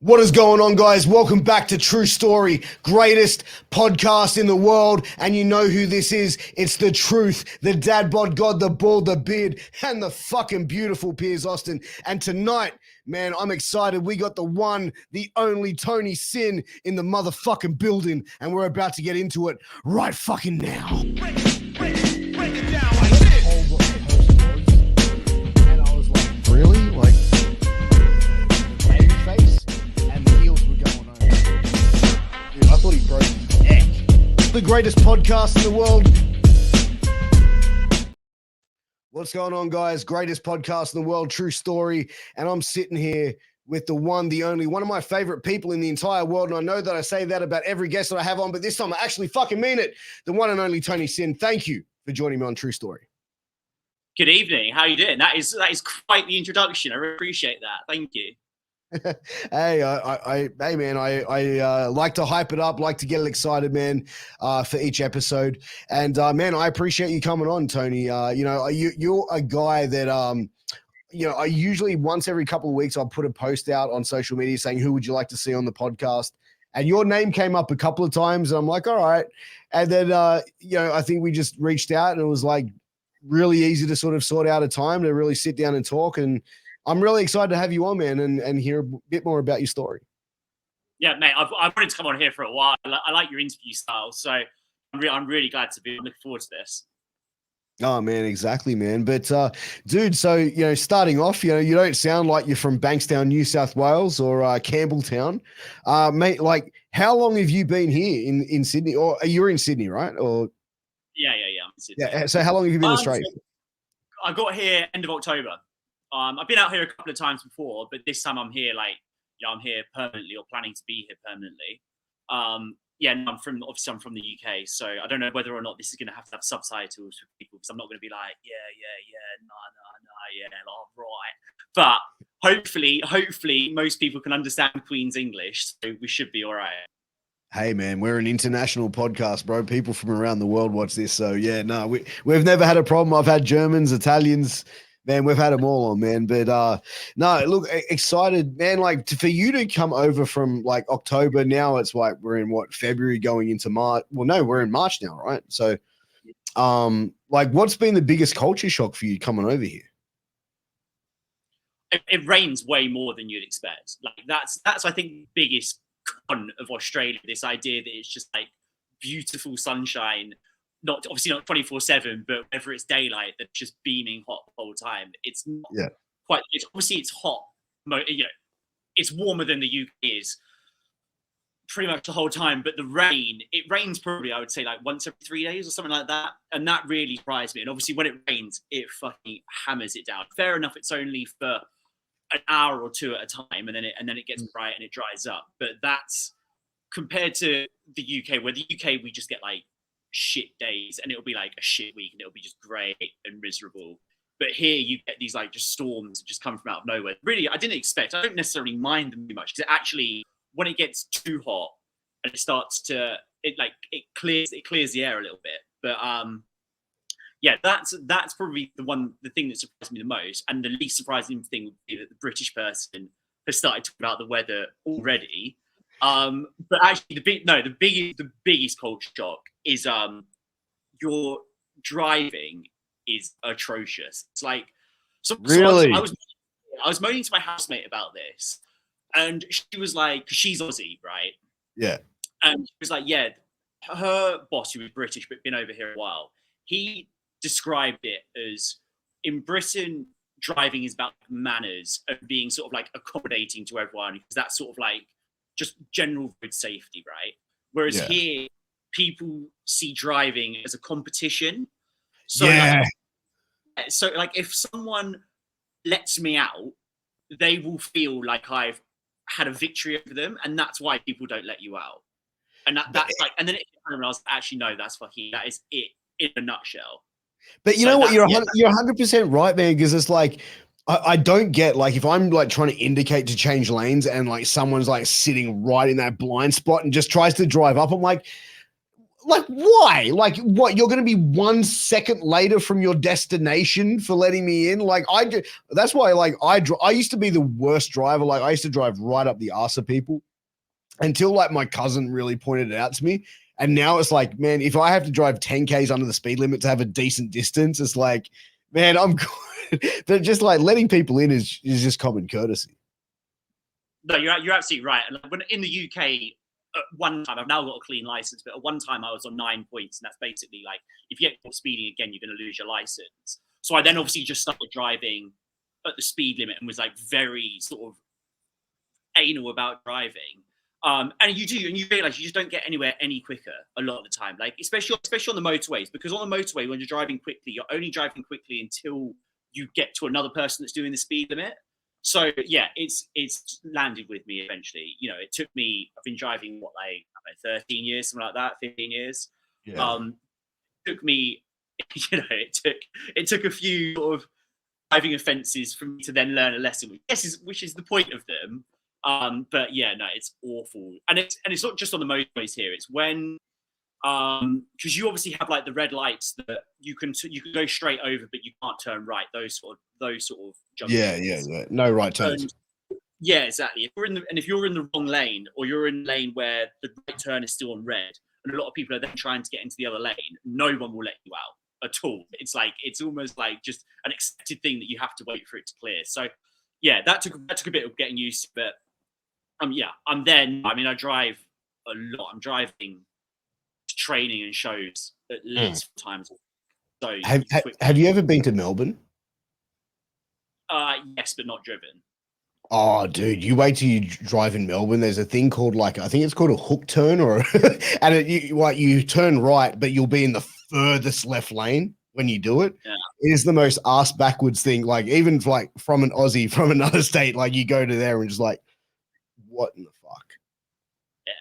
What is going on, guys? Welcome back to True Story, greatest podcast in the world. And you know who this is. It's the truth, the dad bod god, the bald, the beard, and the fucking beautiful Piers Austin. And tonight, man, I'm excited. We got the one, the only Tony Sin in the motherfucking building. And we're about to get into it right fucking now. Break it down like this. And I was like, really? Like, I thought he broke his neck. The greatest podcast in the world. What's going on, guys? Greatest podcast in the world, True Story. And I'm sitting here with the one, the only, one of my favorite people in the entire world. And I know that I say that about every guest that I have on, but this time I actually fucking mean it. The one and only Tony Sin. Thank you for joining me on True Story. Good evening. How are you doing? That is quite the introduction. I really appreciate that. Thank you. Hey, man, I like to hype it up, like to get it excited, man, for each episode. And man, I appreciate you coming on, Tony. You're a guy that I usually once every couple of weeks I'll put a post out on social media saying who would you like to see on the podcast. And your name came up a couple of times, and I'm like, all right. And then I think we just reached out, and it was like really easy to sort of sort out a time to really sit down and talk. And I'm really excited to have you on, man, and hear a bit more about your story. Yeah, mate, I've wanted to come on here for a while. I like your interview style, so I'm really glad to be looking forward to this. Oh, man, exactly, man. But, dude, so, starting off, you don't sound like you're from Bankstown, New South Wales or Campbelltown. Mate, like, how long have you been here in Sydney? Or you're in Sydney, right? Or Yeah, I'm in Sydney. Yeah, so how long have you been in Australia? I got here end of October. I've been out here a couple of times before, but this time I'm here, I'm here permanently or planning to be here permanently. I'm from the UK, so I don't know whether or not this is going to have subtitles for people, because I'm not going to be like, right. But hopefully most people can understand Queen's English, so we should be all right. Hey, man, we're an international podcast, bro. People from around the world watch this, so we've never had a problem. I've had Germans, Italians. Man, we've had them all on, man. But no, look, excited, man. Like for you to come over from like October, now it's like we're in February going into March. Well, no, we're in March now, right? So, like, what's been the biggest culture shock for you coming over here? It rains way more than you'd expect. Like that's I think the biggest con of Australia. This idea that it's just like beautiful sunshine. Obviously not 24/7, but whenever it's daylight, that's just beaming hot the whole time. It's not quite. It's hot. It's warmer than the UK is pretty much the whole time. But it rains probably, I would say, like once every 3 days or something like that, and that really surprised me. And obviously, when it rains, it fucking hammers it down. Fair enough, it's only for an hour or two at a time, and then it gets bright and it dries up. But that's compared to the UK, where the UK we just get like shit days and it'll be like a shit week and it'll be just grey and miserable. But here you get these like just storms that just come from out of nowhere. Really, I didn't expect. I don't necessarily mind them too much, because actually when it gets too hot and it starts to it clears the air a little bit. But that's probably the thing that surprised me the most. And the least surprising thing would be that the British person has started talking about the weather already. But actually the biggest culture shock is your driving is atrocious. It's like really. I was moaning to my housemate about this, and she was like, 'cause she's Aussie, right? Yeah. And she was like, yeah, her boss, who was British but been over here a while, he described it as in Britain driving is about manners and being sort of like accommodating to everyone, because that's sort of like just general road safety, right? Whereas here, people see driving as a competition. So, if someone lets me out, they will feel like I've had a victory over them, and that's why people don't let you out. And that's like, and then I was actually no, that is it in a nutshell. But you know what? You're 100% right, man. Because it's like, I don't get, like, if I'm like trying to indicate to change lanes and like someone's like sitting right in that blind spot and just tries to drive up, I'm like, like, why? Like, what? You're going to be 1 second later from your destination for letting me in? Like, that's why, like, I used to be the worst driver. Like, I used to drive right up the arse of people until, like, my cousin really pointed it out to me. And now it's like, man, if I have to drive 10 Ks under the speed limit to have a decent distance, it's like, man, I'm good. But just like letting people in is just common courtesy. No, you're absolutely right. And when in the UK, at one time, I've now got a clean license, but at one time I was on 9 points, and that's basically like if you get caught speeding again, you're going to lose your license. So I then obviously just started driving at the speed limit and was like very sort of anal about driving. And you realize you just don't get anywhere any quicker a lot of the time. Like especially on the motorways, because on the motorway when you're driving quickly, you're only driving quickly until you get to another person that's doing the speed limit. So yeah, it's landed with me eventually. You know, it took me. I've been driving what, like, I don't know, 13 years, something like that, 15 years. Yeah. It took me. You know, it took a few sort of driving offences for me to then learn a lesson, which is the point of them. But yeah, no, it's awful, and it's not just on the motorways here. It's when because you obviously have like the red lights that you can go straight over, but you can't turn right. Those sort of junctions. Yeah. No right turns. Yeah, exactly. If you're in the wrong lane, or you're in a lane where the right turn is still on red, and a lot of people are then trying to get into the other lane, no one will let you out at all. It's almost like just an accepted thing that you have to wait for it to clear. So yeah, that took a bit of getting used to, but I drive a lot. I'm driving to training and shows at least 4 times. So have you ever been to Melbourne? Yes, but not driven. Oh, dude, you wait till you drive in Melbourne. There's a thing called, like, I think it's called a hook turn, and you turn right, but you'll be in the furthest left lane when you do it. Yeah. It is the most ass backwards thing. Like, even like from an Aussie from another state, like you go to there and just like, what in the fuck? Yeah.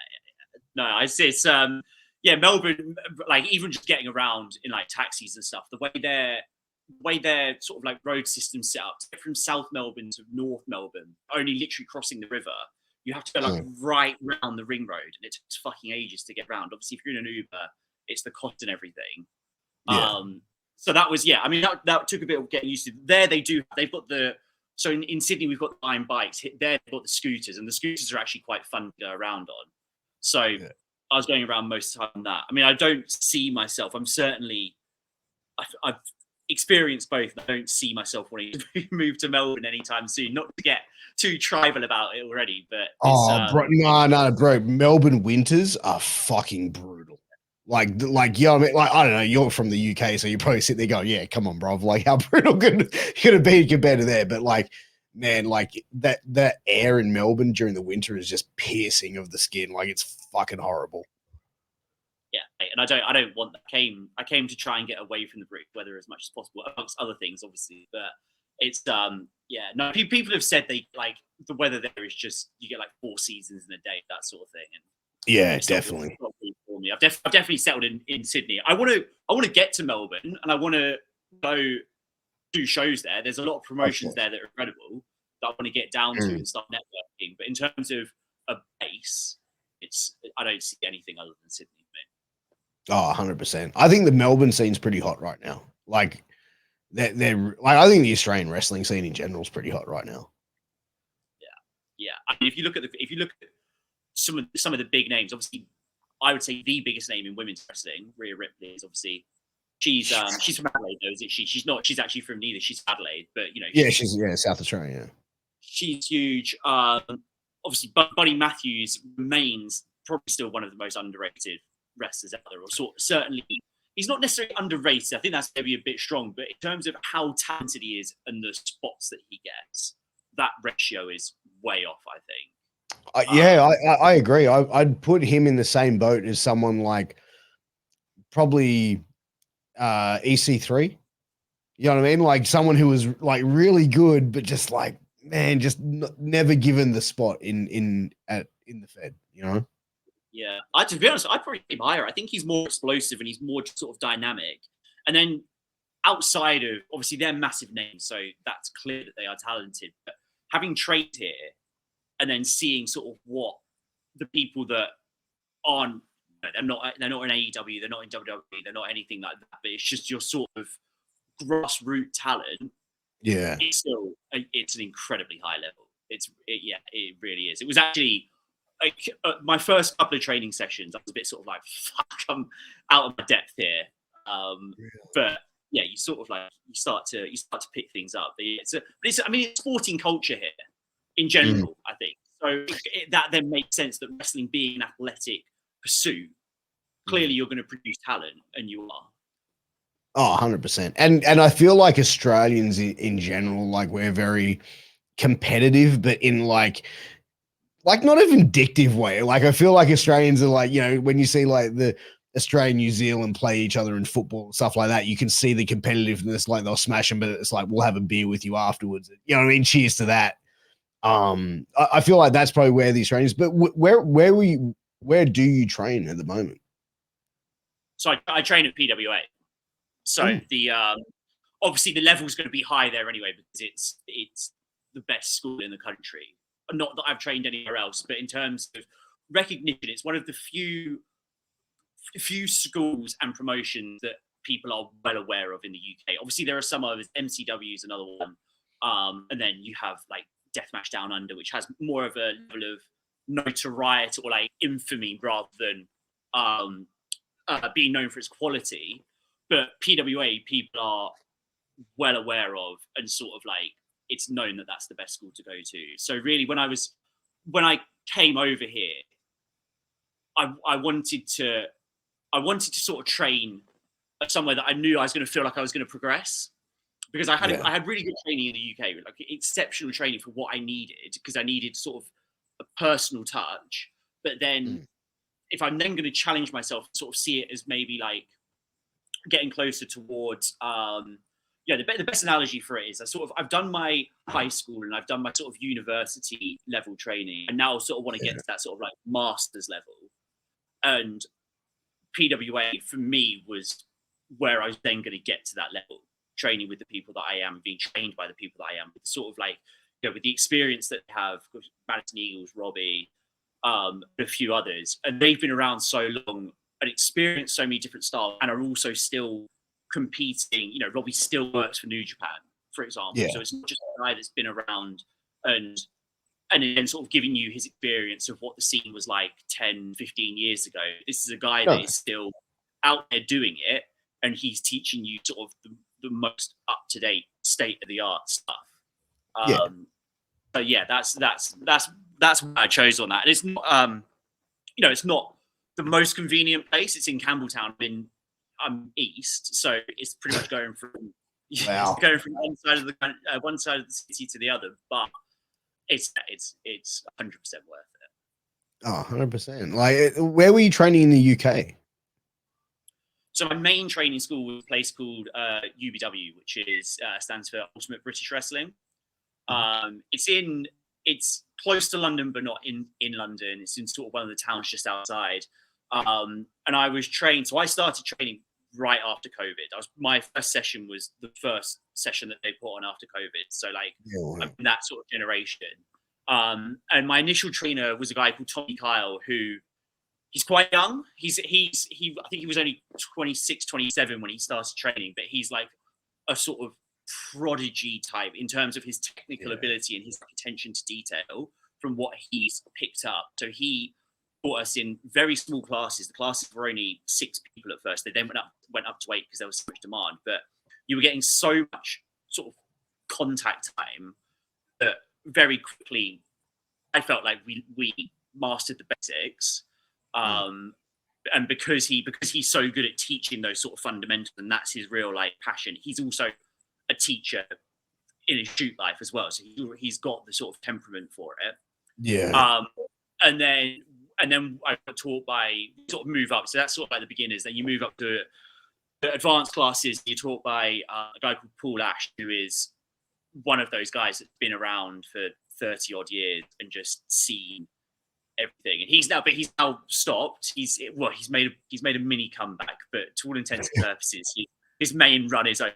No, it's Melbourne, like even just getting around in like taxis and stuff, the way their sort of like road system set up to get from South Melbourne to North Melbourne, only literally crossing the river, you have to go like right round the ring road, and it takes fucking ages to get around. Obviously, if you're in an Uber, it's the cost and everything. Yeah. So that was, I mean, that took a bit of getting used to. There they've got so in Sydney we've got the Lime bikes. There they've got the scooters, and the scooters are actually quite fun to go around on. So I was going around most of the time on that. I mean, I don't see myself. I've experienced both. I don't see myself wanting to move to Melbourne anytime soon. Not to get too tribal about it already, but bro, no, bro. Melbourne winters are fucking brutal. Like, you know what I mean? Like, I don't know, you're from the UK, so you probably sit there going, yeah, come on, bro. Like, how brutal could it be compared to there? But like, man, like that air in Melbourne during the winter is just piercing of the skin. Like, it's fucking horrible. Yeah, and I don't want that. I came to try and get away from the British weather as much as possible, amongst other things, obviously. But it's no, people have said they like the weather there is just, you get like 4 seasons in a day, that sort of thing. And yeah, definitely. not really for me. I've definitely settled in Sydney. I want to get to Melbourne, and I want to go do shows there. There's a lot of promotions there that are incredible that I want to get down to and start networking. But in terms of a base, I don't see anything other than Sydney. Oh, 100%. I think the Melbourne scene's pretty hot right now. Like, they're like, I think the Australian wrestling scene in general is pretty hot right now. Yeah. I mean, if you look at some of the big names, obviously, I would say the biggest name in women's wrestling, Rhea Ripley, is obviously she's from Adelaide, though, isn't she? She's not. She's actually from neither. She's Adelaide, but you know. She's South Australia. Yeah. She's huge. Obviously, Buddy Matthews remains probably still one of the most underrated wrestlers out there, or certainly he's not necessarily underrated. I think that's maybe a bit strong, but in terms of how talented he is and the spots that he gets, that ratio is way off, I think. I agree. I'd put him in the same boat as someone like probably EC3. You know what I mean? Like someone who was like really good, but just like, man, just never given the spot in the Fed, you know? Yeah, to be honest, I'd probably keep him higher. I think he's more explosive and he's more sort of dynamic. And then outside of, obviously, they're massive names, so that's clear that they are talented. But having trained here and then seeing sort of what the people that aren't they're not in AEW, they're not in WWE, they're not anything like that. But it's just your sort of grassroots talent. Yeah. It's an incredibly high level. It really is. It was actually my first couple of training sessions. I was a bit sort of like, fuck, I'm out of my depth here. But yeah, you sort of like you start to pick things up. But it's sporting culture here in general. I think so. That then makes sense that wrestling being an athletic pursuit, clearly you're going to produce talent, and you are. Oh, 100%. And I feel like Australians in general, like we're very competitive, but in like not a vindictive way. Like I feel like Australians are like, you know, when you see like the Australia, New Zealand play each other in football, stuff like that, you can see the competitiveness, like they'll smash them, but it's like, we'll have a beer with you afterwards. You know what I mean? Cheers to that. I feel like that's probably where the Australians, but where do you train at the moment? So I train at PWA. So the obviously the level's going to be high there anyway, because it's the best school in the country. Not that I've trained anywhere else, but in terms of recognition, it's one of the few schools and promotions that people are well aware of in the UK. Obviously, there are some others. MCW is another one, and then you have like Deathmatch Down Under, which has more of a level of notoriety or like infamy rather than being known for its quality. But PWA, people are well aware of, and sort of like it's known that that's the best school to go to. So really, when I came over here, I wanted to sort of train at somewhere that I knew I was going to feel like I was going to progress, because I had really good training in the UK, like exceptional training for what I needed, because I needed sort of a personal touch. But then if I'm then going to challenge myself, sort of see it as maybe like getting closer towards the best analogy for it is I've done my high school and I've done my sort of university level training, and now sort of want to get to that sort of like master's level. And PWA for me was where I was then going to get to that level, training with the people that I am, being trained by the people that I am, with sort of like, you know, with the experience that they have, Madison Eagles, Robbie, a few others, and they've been around so long and experienced so many different styles, and are also still competing. You know, Robbie still works for New Japan, for example. So it's not just a guy that's been around and then sort of giving you his experience of what the scene was like 10, 15 years ago. This is a guy that is still out there doing it, and he's teaching you sort of the most up-to-date, state-of-the-art stuff. So yeah, that's what I chose on that. And it's not, it's not the most convenient place. It's in Campbelltown. I'm east, so it's pretty much going from going from one side of the city to the other. But it's 100% worth it. Oh, 100%. Like, where were you training in the UK? So my main training school was a place called UBW, which stands for Ultimate British Wrestling. It's close to London, but not in London. It's in sort of one of the towns just outside. And I was trained. So I started training right after COVID. My first session was the first session that they put on after COVID. So like I'm in that sort of generation. And my initial trainer was a guy called Tommy Kyle, who he's quite young. I think he was only 26, 27 when he started training, but he's like a sort of prodigy type in terms of his technical ability and his attention to detail from what he's picked up. So he taught us in very small classes. The classes were only 6 people at first. They then went up to 8 because there was so much demand. But you were getting so much sort of contact time that very quickly I felt like we mastered the basics. And because he's so good at teaching those sort of fundamentals, and that's his real like passion. He's also a teacher in his shoot life as well, so he's got the sort of temperament for it. And then I got taught by sort of move up. So that's sort of like the beginners. Then you move up to the advanced classes. You're taught by a guy called Paul Ash, who is one of those guys that's been around for 30 odd years and just seen everything. And he's now stopped. He's made a mini comeback, but to all intents and purposes, his main run is over.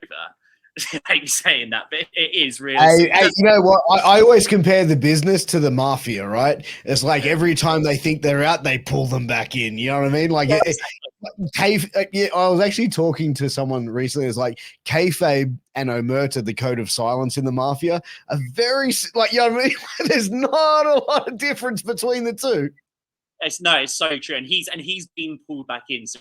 like saying that, but it is really. Hey, you know what? I always compare the business to the mafia, right? It's like every time they think they're out, they pull them back in. You know what I mean? Like, yeah, I was actually talking to someone recently. It's like kayfabe and omerta, the code of silence in the mafia, are very like, you know what I mean? There's not a lot of difference between the two. It's so true, and he's been pulled back in. So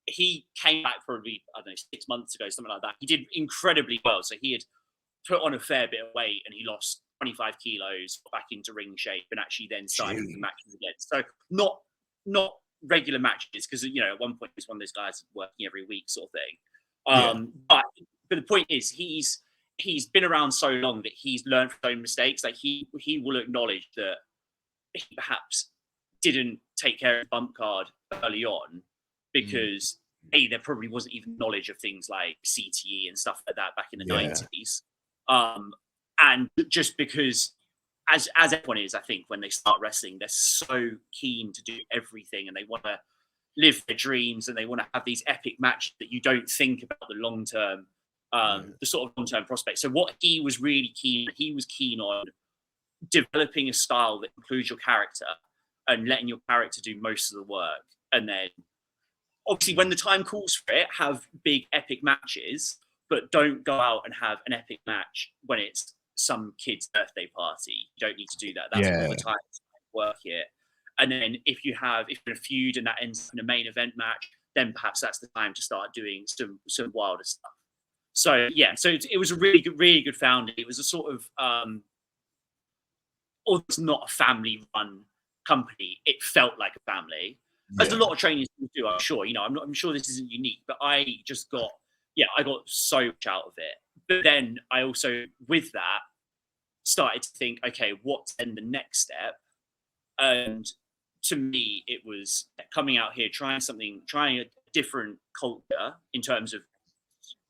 he came back probably, I don't know, 6 months ago, something like that. He did incredibly well. So he had put on a fair bit of weight, and he lost 25 kilos, got back into ring shape, and actually then started having matches again. So not regular matches, because at one point he's one of those guys working every week sort of thing. But the point is, he's been around so long that he's learned from his own mistakes. Like he will acknowledge that he perhaps didn't take care of the bump card early on because there probably wasn't even knowledge of things like CTE and stuff like that back in the 90s. And just because, as everyone is, I think, when they start wrestling, they're so keen to do everything and they want to live their dreams and they want to have these epic matches that you don't think about the long term, the sort of long term prospect. So what he was keen on developing a style that includes your character and letting your character do most of the work. And then obviously when the time calls for it, have big epic matches, but don't go out and have an epic match when it's some kid's birthday party. You don't need to do that. That's not the time to work it. And then if you're in a feud and that ends up in a main event match, then perhaps that's the time to start doing some wilder stuff. So it was a really good founding. It was a sort of although it's not a family-run company, it felt like a family. As a lot of training schools do, I'm sure. I'm sure this isn't unique, but I just got so much out of it. But then I also, with that, started to think, okay, what's then the next step? And to me, it was coming out here, trying a different culture in terms of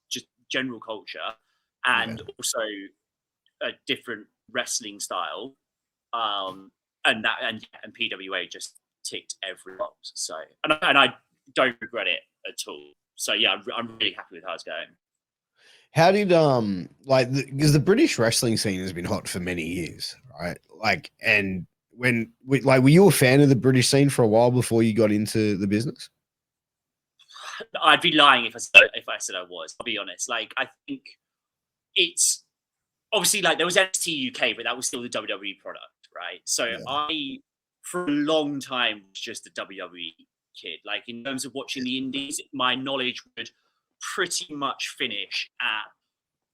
just general culture, and also a different wrestling style. And PWA just ticked every box. So, and I don't regret it at all. So yeah, I'm really happy with how it's going. How did because the British wrestling scene has been hot for many years, right? Like, and were you a fan of the British scene for a while before you got into the business? I'd be lying if I said I was. I'll be honest. Like, I think it's obviously like there was NXT UK, but that was still the WWE product, right? So I, for a long time, was just a WWE kid. Like in terms of watching the indies, my knowledge would pretty much finish at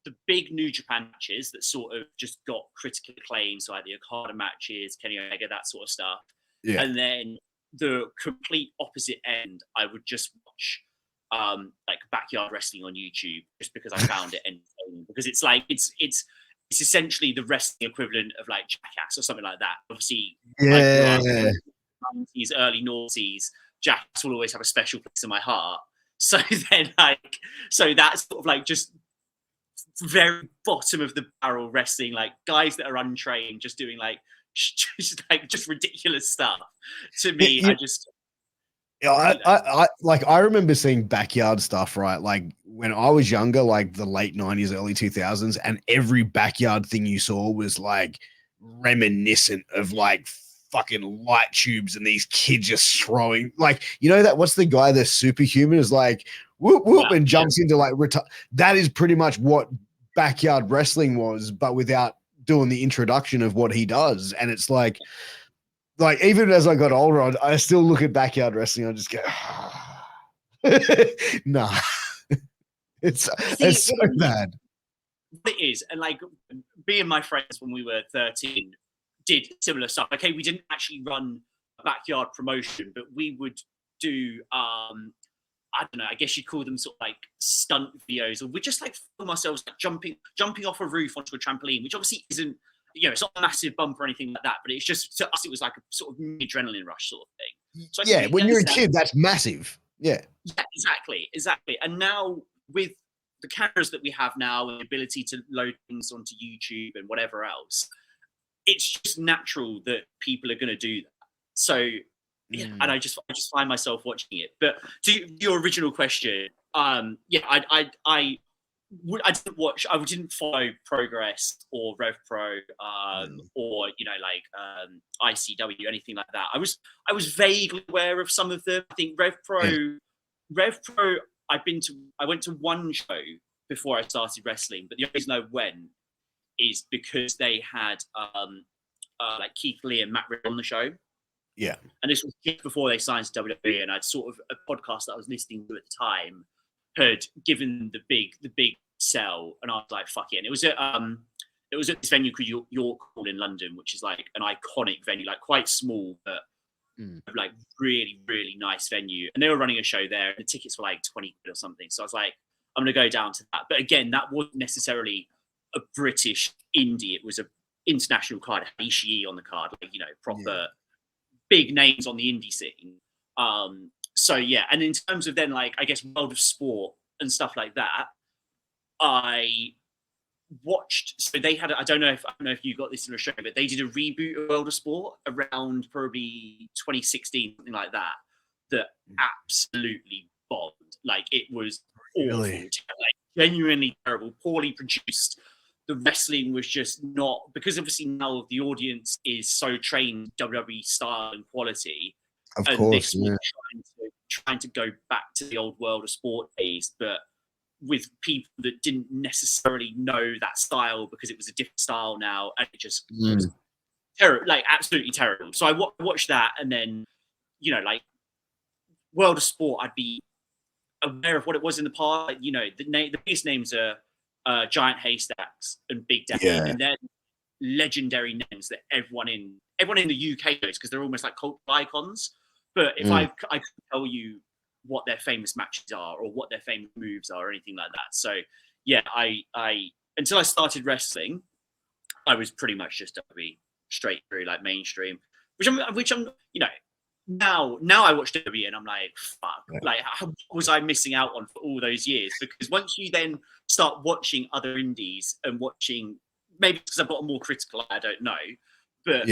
the big New Japan matches that sort of just got critical acclaim, so like the Okada matches, Kenny Omega, that sort of stuff. Yeah. And then the complete opposite end, I would just watch like backyard wrestling on YouTube just because I found it entertaining. Because it's like it's essentially the wrestling equivalent of like Jackass or something like that. Obviously, like, 90s, early noughties, Jackass will always have a special place in my heart. So then, so that's sort of like just very bottom of the barrel wrestling, like guys that are untrained, just doing just ridiculous stuff. To me, I remember seeing backyard stuff, right? Like when I was younger, like the late 90s, early 2000s, and every backyard thing you saw was like reminiscent of like fucking light tubes and these kids just throwing what's the guy that's superhuman is like whoop whoop and jumps into like that is pretty much what backyard wrestling was, but without doing the introduction of what he does. And it's like even as I got older, I still look at backyard wrestling. I just go, nah, it's so bad. It is, and like me and my friends when we were 13 did similar stuff. Okay, we didn't actually run a backyard promotion, but we would do I don't know, I guess you'd call them sort of like stunt videos, or we just like film ourselves like jumping off a roof onto a trampoline, which obviously isn't, it's not a massive bump or anything like that, but it's just, to us, it was like a sort of adrenaline rush sort of thing. So when you're a kid, that's massive. Yeah, exactly. And now with the cameras that we have now and the ability to load things onto YouTube and whatever else, it's just natural that people are going to do that. So and I just find myself watching it. But to your original question, I I didn't watch. I didn't follow Progress or Rev Pro, or ICW, anything like that. I was vaguely aware of some of them. I think Rev Pro. I went to one show before I started wrestling, but the only reason I went is because they had like Keith Lee and Matt Riddle on the show. Yeah. And this was just before they signed to WWE, and I'd sort of a podcast that I was listening to at the time had given the big sell, and I was like, fuck it. And it was at this venue called York Hall in London, which is like an iconic venue, like quite small, but like really, really nice venue. And they were running a show there, and the tickets were like 20 quid or something. So I was like, I'm gonna go down to that. But again, that wasn't necessarily a British indie. It was a international card, Ishii on the card, like, you know, proper big names on the indie scene. So yeah, and in terms of then, like, I guess World of Sport and stuff like that, I watched. So they had, I don't know if you got this in Australia, but they did a reboot of World of Sport around probably 2016, something like that. That absolutely bombed. Like, it was awful, like genuinely terrible, poorly produced. The wrestling was just not, because obviously now the audience is so trained WWE style and quality. Of and course, this was trying to go back to the old World of Sport days, but with people that didn't necessarily know that style because it was a different style now, and it just was terrible, like absolutely terrible. So I watched that, and then, you know, like World of Sport, I'd be aware of what it was in the past. Like, you know, the biggest names are Giant Haystacks and Big Daddy, and they're legendary names that everyone in the UK knows because they're almost like cult icons. But if I could tell you what their famous matches are or what their famous moves are or anything like that. So yeah, I until I started wrestling, I was pretty much just WWE straight through, like mainstream, which I'm you know, now I watch WWE and I'm like, fuck, like, how was I missing out on for all those years? Because once you then start watching other indies and watching, maybe because I've got a more critical eye, I don't know, but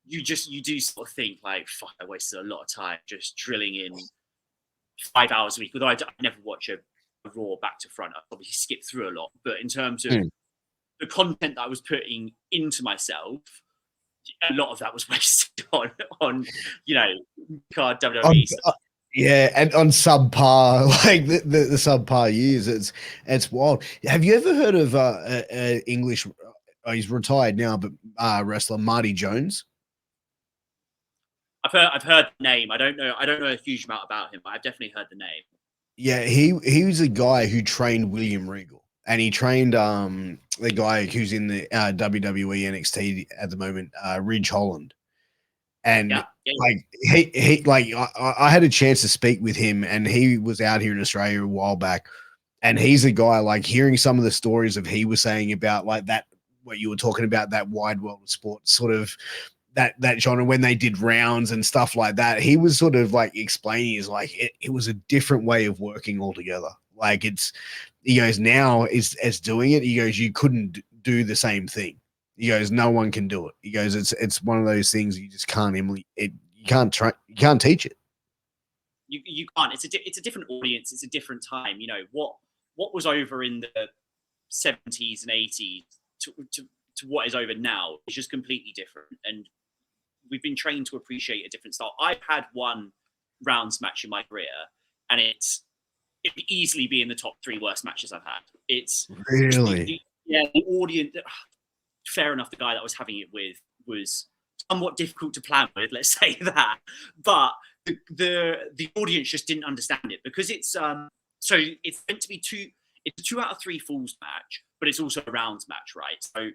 you do sort of think like, fuck, I wasted a lot of time just drilling in 5 hours a week. Although I never watch a Raw back to front, I probably skip through a lot. But in terms of the content that I was putting into myself, a lot of that was wasted on you know, card WWE stuff. Yeah, and on subpar, like the subpar years, it's wild. Have you ever heard of English? He's retired now, but wrestler Marty Jones. I've heard the name. I don't know a huge amount about him, but I've definitely heard the name. Yeah, he was a guy who trained William Regal, and he trained the guy who's in the WWE NXT at the moment, Ridge Holland. And like he like I had a chance to speak with him, and he was out here in Australia a while back. And he's a guy, like, hearing some of the stories of he was saying about like that, what you were talking about, that wide world of sport, sort of that genre when they did rounds and stuff like that. He was sort of like explaining is like it was a different way of working altogether. Like, he goes, now as doing it, he goes, you couldn't do the same thing. He goes, no one can do it. He goes, it's one of those things you just can't you can't teach it. You can't. It's a different audience. It's a different time. You know what was over in the 70s and 80s to what is over now is just completely different. And we've been trained to appreciate a different style. I've had one rounds match in my career, and it'd easily be in the top 3 worst matches I've had. It's really, the audience. Fair enough, the guy that I was having it with was somewhat difficult to plan with, let's say that. But the audience just didn't understand it because it's so it's meant to be it's a 2 out of 3 falls match, but it's also a rounds match, right? So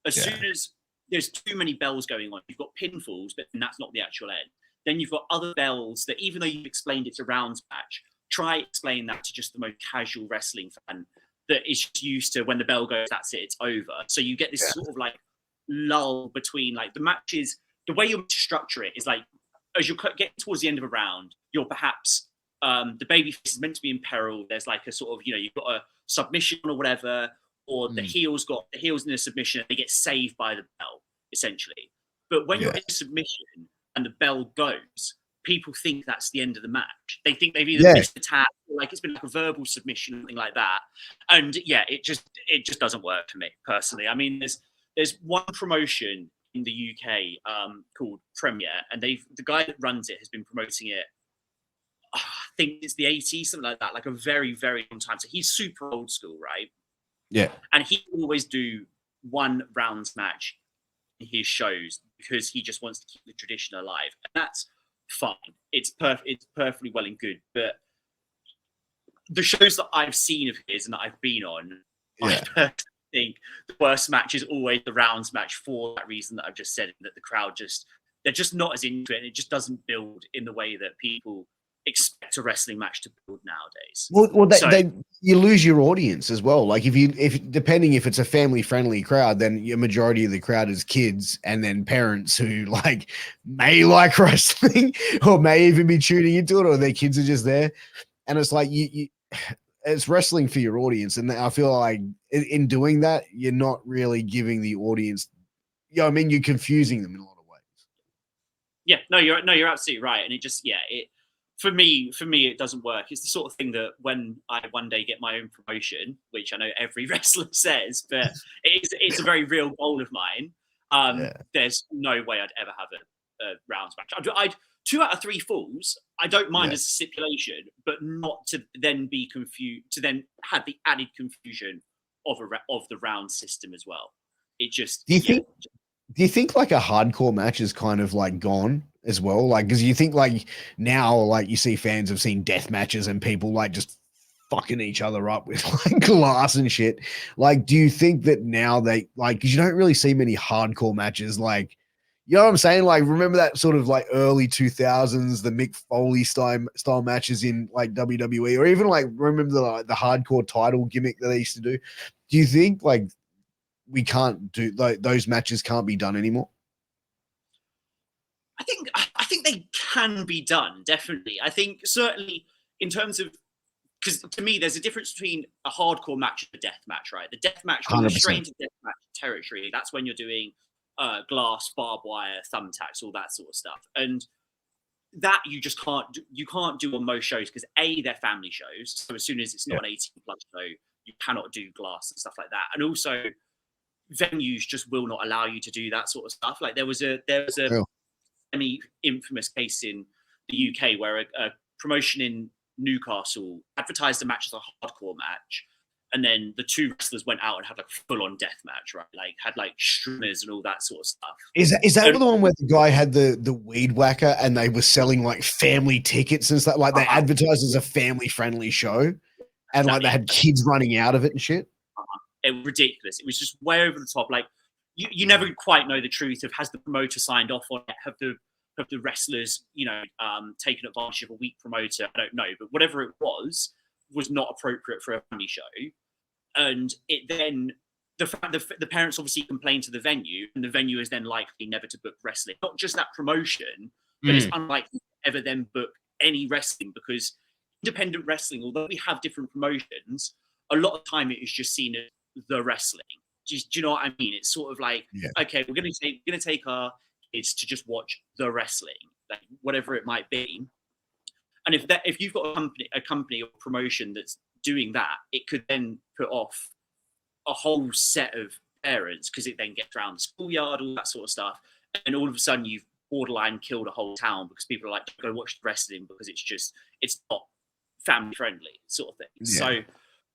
as soon as there's too many bells going on, you've got pinfalls, but that's not the actual end. Then you've got other bells that, even though you've explained it's a rounds match, try explain that to just the most casual wrestling fan that is just used to when the bell goes, that's it, it's over. So you get this sort of like lull between like the matches. The way you structure it is like, as you're getting towards the end of a round, you're perhaps the babyface is meant to be in peril. There's like a sort of, you know, you've got a submission or whatever, or the heels in a submission and they get saved by the bell, essentially. But when you're in a submission and the bell goes, people think that's the end of the match. They think they've either missed the tap, or like it's been like a verbal submission or something like that. And yeah, it just doesn't work for me personally. I mean, there's one promotion in the UK called Premier, and the guy that runs it has been promoting it. I think it's the 80s, something like that, like a very, very long time. So he's super old school, right? Yeah. And he will always do one rounds match in his shows because he just wants to keep the tradition alive. And that's fine. It's perfectly well and good. But the shows that I've seen of his and that I've been on, I personally think the worst match is always the rounds match for that reason that I've just said, that the crowd they're just not as into it, and it just doesn't build in the way that people expect a wrestling match to build nowadays. Well, you lose your audience as well. Like depending if it's a family friendly crowd, then your majority of the crowd is kids, and then parents who like may like wrestling or may even be tuning into it, or their kids are just there. And it's like it's wrestling for your audience, and I feel like in doing that, you're not really giving the audience. I mean, you're confusing them in a lot of ways. Yeah, no, you're absolutely right, and for me, it doesn't work. It's the sort of thing that when I one day get my own promotion, which I know every wrestler says, but it's a very real goal of mine. There's no way I'd ever have a rounds match. I'd 2 out of 3 falls. I don't mind as a stipulation, but not to then be confused, to then have the added confusion of the round system as well. It just do you think like a hardcore match is kind of like gone as well? Like, because you think like now, like you see fans have seen death matches and people like just fucking each other up with like glass and shit. Like, do you think that now they like, because you don't really see many hardcore matches, like, you know what I'm saying? Like, remember that sort of like early 2000s, the Mick Foley style matches in like WWE, or even like remember the hardcore title gimmick that they used to do? Do you think like we can't do those matches can't be done anymore? I think they can be done, definitely. I think certainly in terms of, because to me there's a difference between a hardcore match and a death match, right? The death match, when you're straight into death match territory, that's when you're doing glass, barbed wire, thumbtacks, all that sort of stuff, and that you just can't do on most shows because they're family shows, so as soon as it's not an 18 plus show, you cannot do glass and stuff like that, and also venues just will not allow you to do that sort of stuff. Like there was a semi-infamous case in the UK where a promotion in Newcastle advertised the match as a hardcore match, and then the 2 wrestlers went out and had like a full-on death match, right? Like had like streamers and all that sort of stuff. Is that the one where the guy had the weed whacker and they were selling like family tickets and stuff? Like they advertised as a family-friendly show, and like they had kids running out of it and shit. It was ridiculous. It was just way over the top. Like you never quite know the truth of, has the promoter signed off on it? Have the wrestlers, taken advantage of a weak promoter? I don't know, but whatever it was not appropriate for a family show. And it then the parents obviously complained to the venue, and the venue is then likely never to book wrestling. Not just that promotion, but it's unlikely to ever then book any wrestling, because independent wrestling, although we have different promotions, a lot of time it is just seen as the wrestling. Do you know what I mean? It's sort of like, okay, we're going to take our kids to just watch the wrestling, like whatever it might be. And if you've got a company or promotion that's doing that, it could then put off a whole set of parents, because it then gets around the schoolyard, all that sort of stuff, and all of a sudden you've borderline killed a whole town because people are like, go watch the wrestling because it's not family friendly sort of thing. So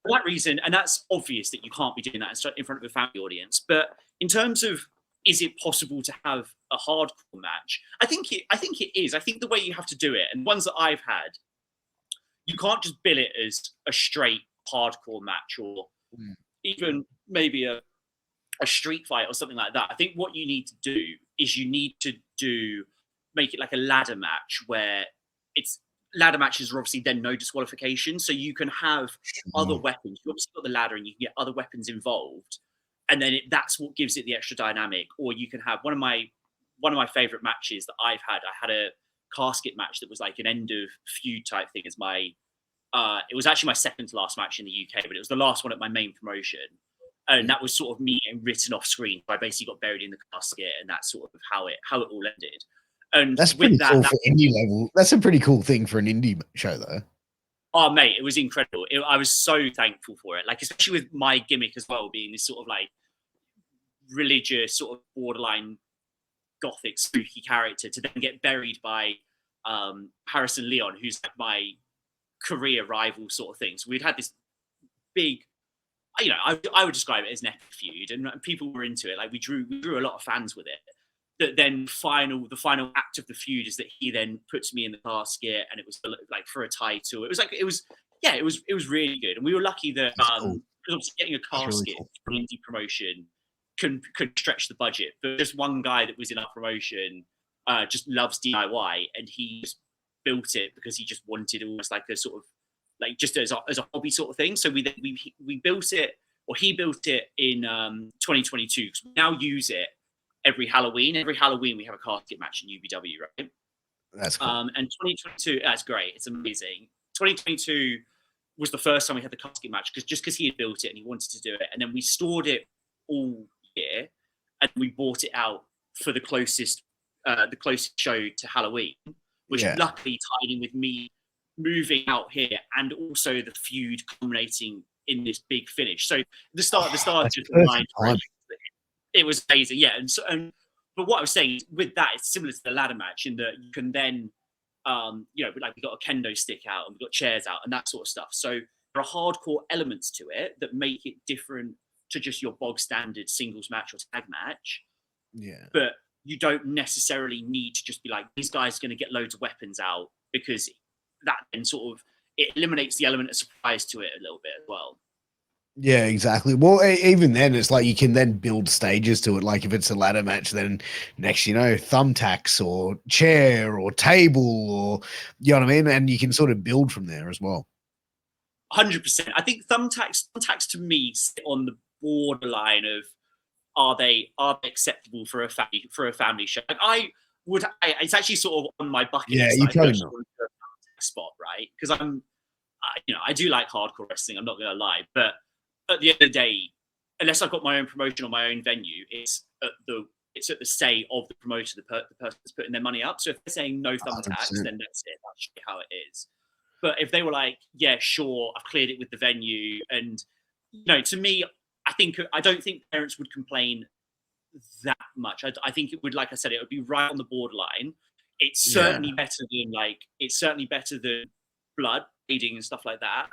for that reason, and that's obvious that you can't be doing that in front of a family audience. But in terms of, is it possible to have a hardcore match? I think it is. I think the way you have to do it, and ones that I've had, you can't just bill it as a straight hardcore match, or even maybe a street fight or something like that. I think what you need to do is make it like a ladder match, where ladder matches are obviously then no disqualification, so you can have other weapons. You obviously got the ladder, and you can get other weapons involved, and then that's what gives it the extra dynamic. Or you can have one of my favorite matches that I've had. I had a casket match that was like an end of feud type thing. As it was actually my second to last match in the UK, but it was the last one at my main promotion, and that was sort of me getting written off screen. I basically got buried in the casket, and that's sort of how it all ended. And That's with pretty that, cool for indie level. That's a pretty cool thing for an indie show, though. oh mate, it was incredible. I was so thankful for it. Like, especially with my gimmick as well, being this sort of like religious, sort of borderline gothic, spooky character, to then get buried by Harrison Leon, who's like my career rival sort of thing. So we'd had this big, you know, I would describe it as an epic feud, and people were into it. Like we drew a lot of fans with it. That then the final act of the feud is that he then puts me in the casket, and it was like for a title. It was really good, and we were lucky that Cool. obviously getting a casket really cool. for an indie promotion could stretch the budget. But just one guy that was in our promotion just loves DIY, and he just built it because he just wanted almost like a sort of like just as a hobby sort of thing. So we built it, or he built it in 2022, because we now use it every Halloween. Every Halloween we have a casket match in UBW, right? That's cool. And 2022, that's great. It's amazing. 2022 was the first time we had the casket match because he had built it and he wanted to do it, and then we stored it all year, and we bought it out for the closest show to Halloween, which luckily tied in with me moving out here, and also the feud culminating in this big finish. So the start just reminded me. It was amazing, yeah. But what I was saying is, with that, it's similar to the ladder match in that you can then, like we got a kendo stick out and we got chairs out and that sort of stuff. So there are hardcore elements to it that make it different to just your bog standard singles match or tag match. Yeah. But you don't necessarily need to just be like, these guys are going to get loads of weapons out, because that then sort of it eliminates the element of surprise to it a little bit as well. Yeah, exactly. Well, even then, it's like you can then build stages to it. Like if it's a ladder match, then next, thumbtacks or chair or table, or you know what I mean, and you can sort of build from there as well. 100%. I think thumbtacks to me sit on the borderline of are they acceptable for a family show? Like it's actually sort of on my bucket list. You probably know. Spot, right? Because I do like hardcore wrestling. I'm not going to lie, but at the end of the day, unless I've got my own promotion or my own venue, it's at the say of the promoter, the person that's putting their money up. So if they're saying no thumbtacks, 100%. Then that's it. That's how it is. But if they were like, yeah, sure, I've cleared it with the venue, and to me, I don't think parents would complain that much. I think it would, like I said, it would be right on the borderline. It's certainly better than blood bleeding and stuff like that.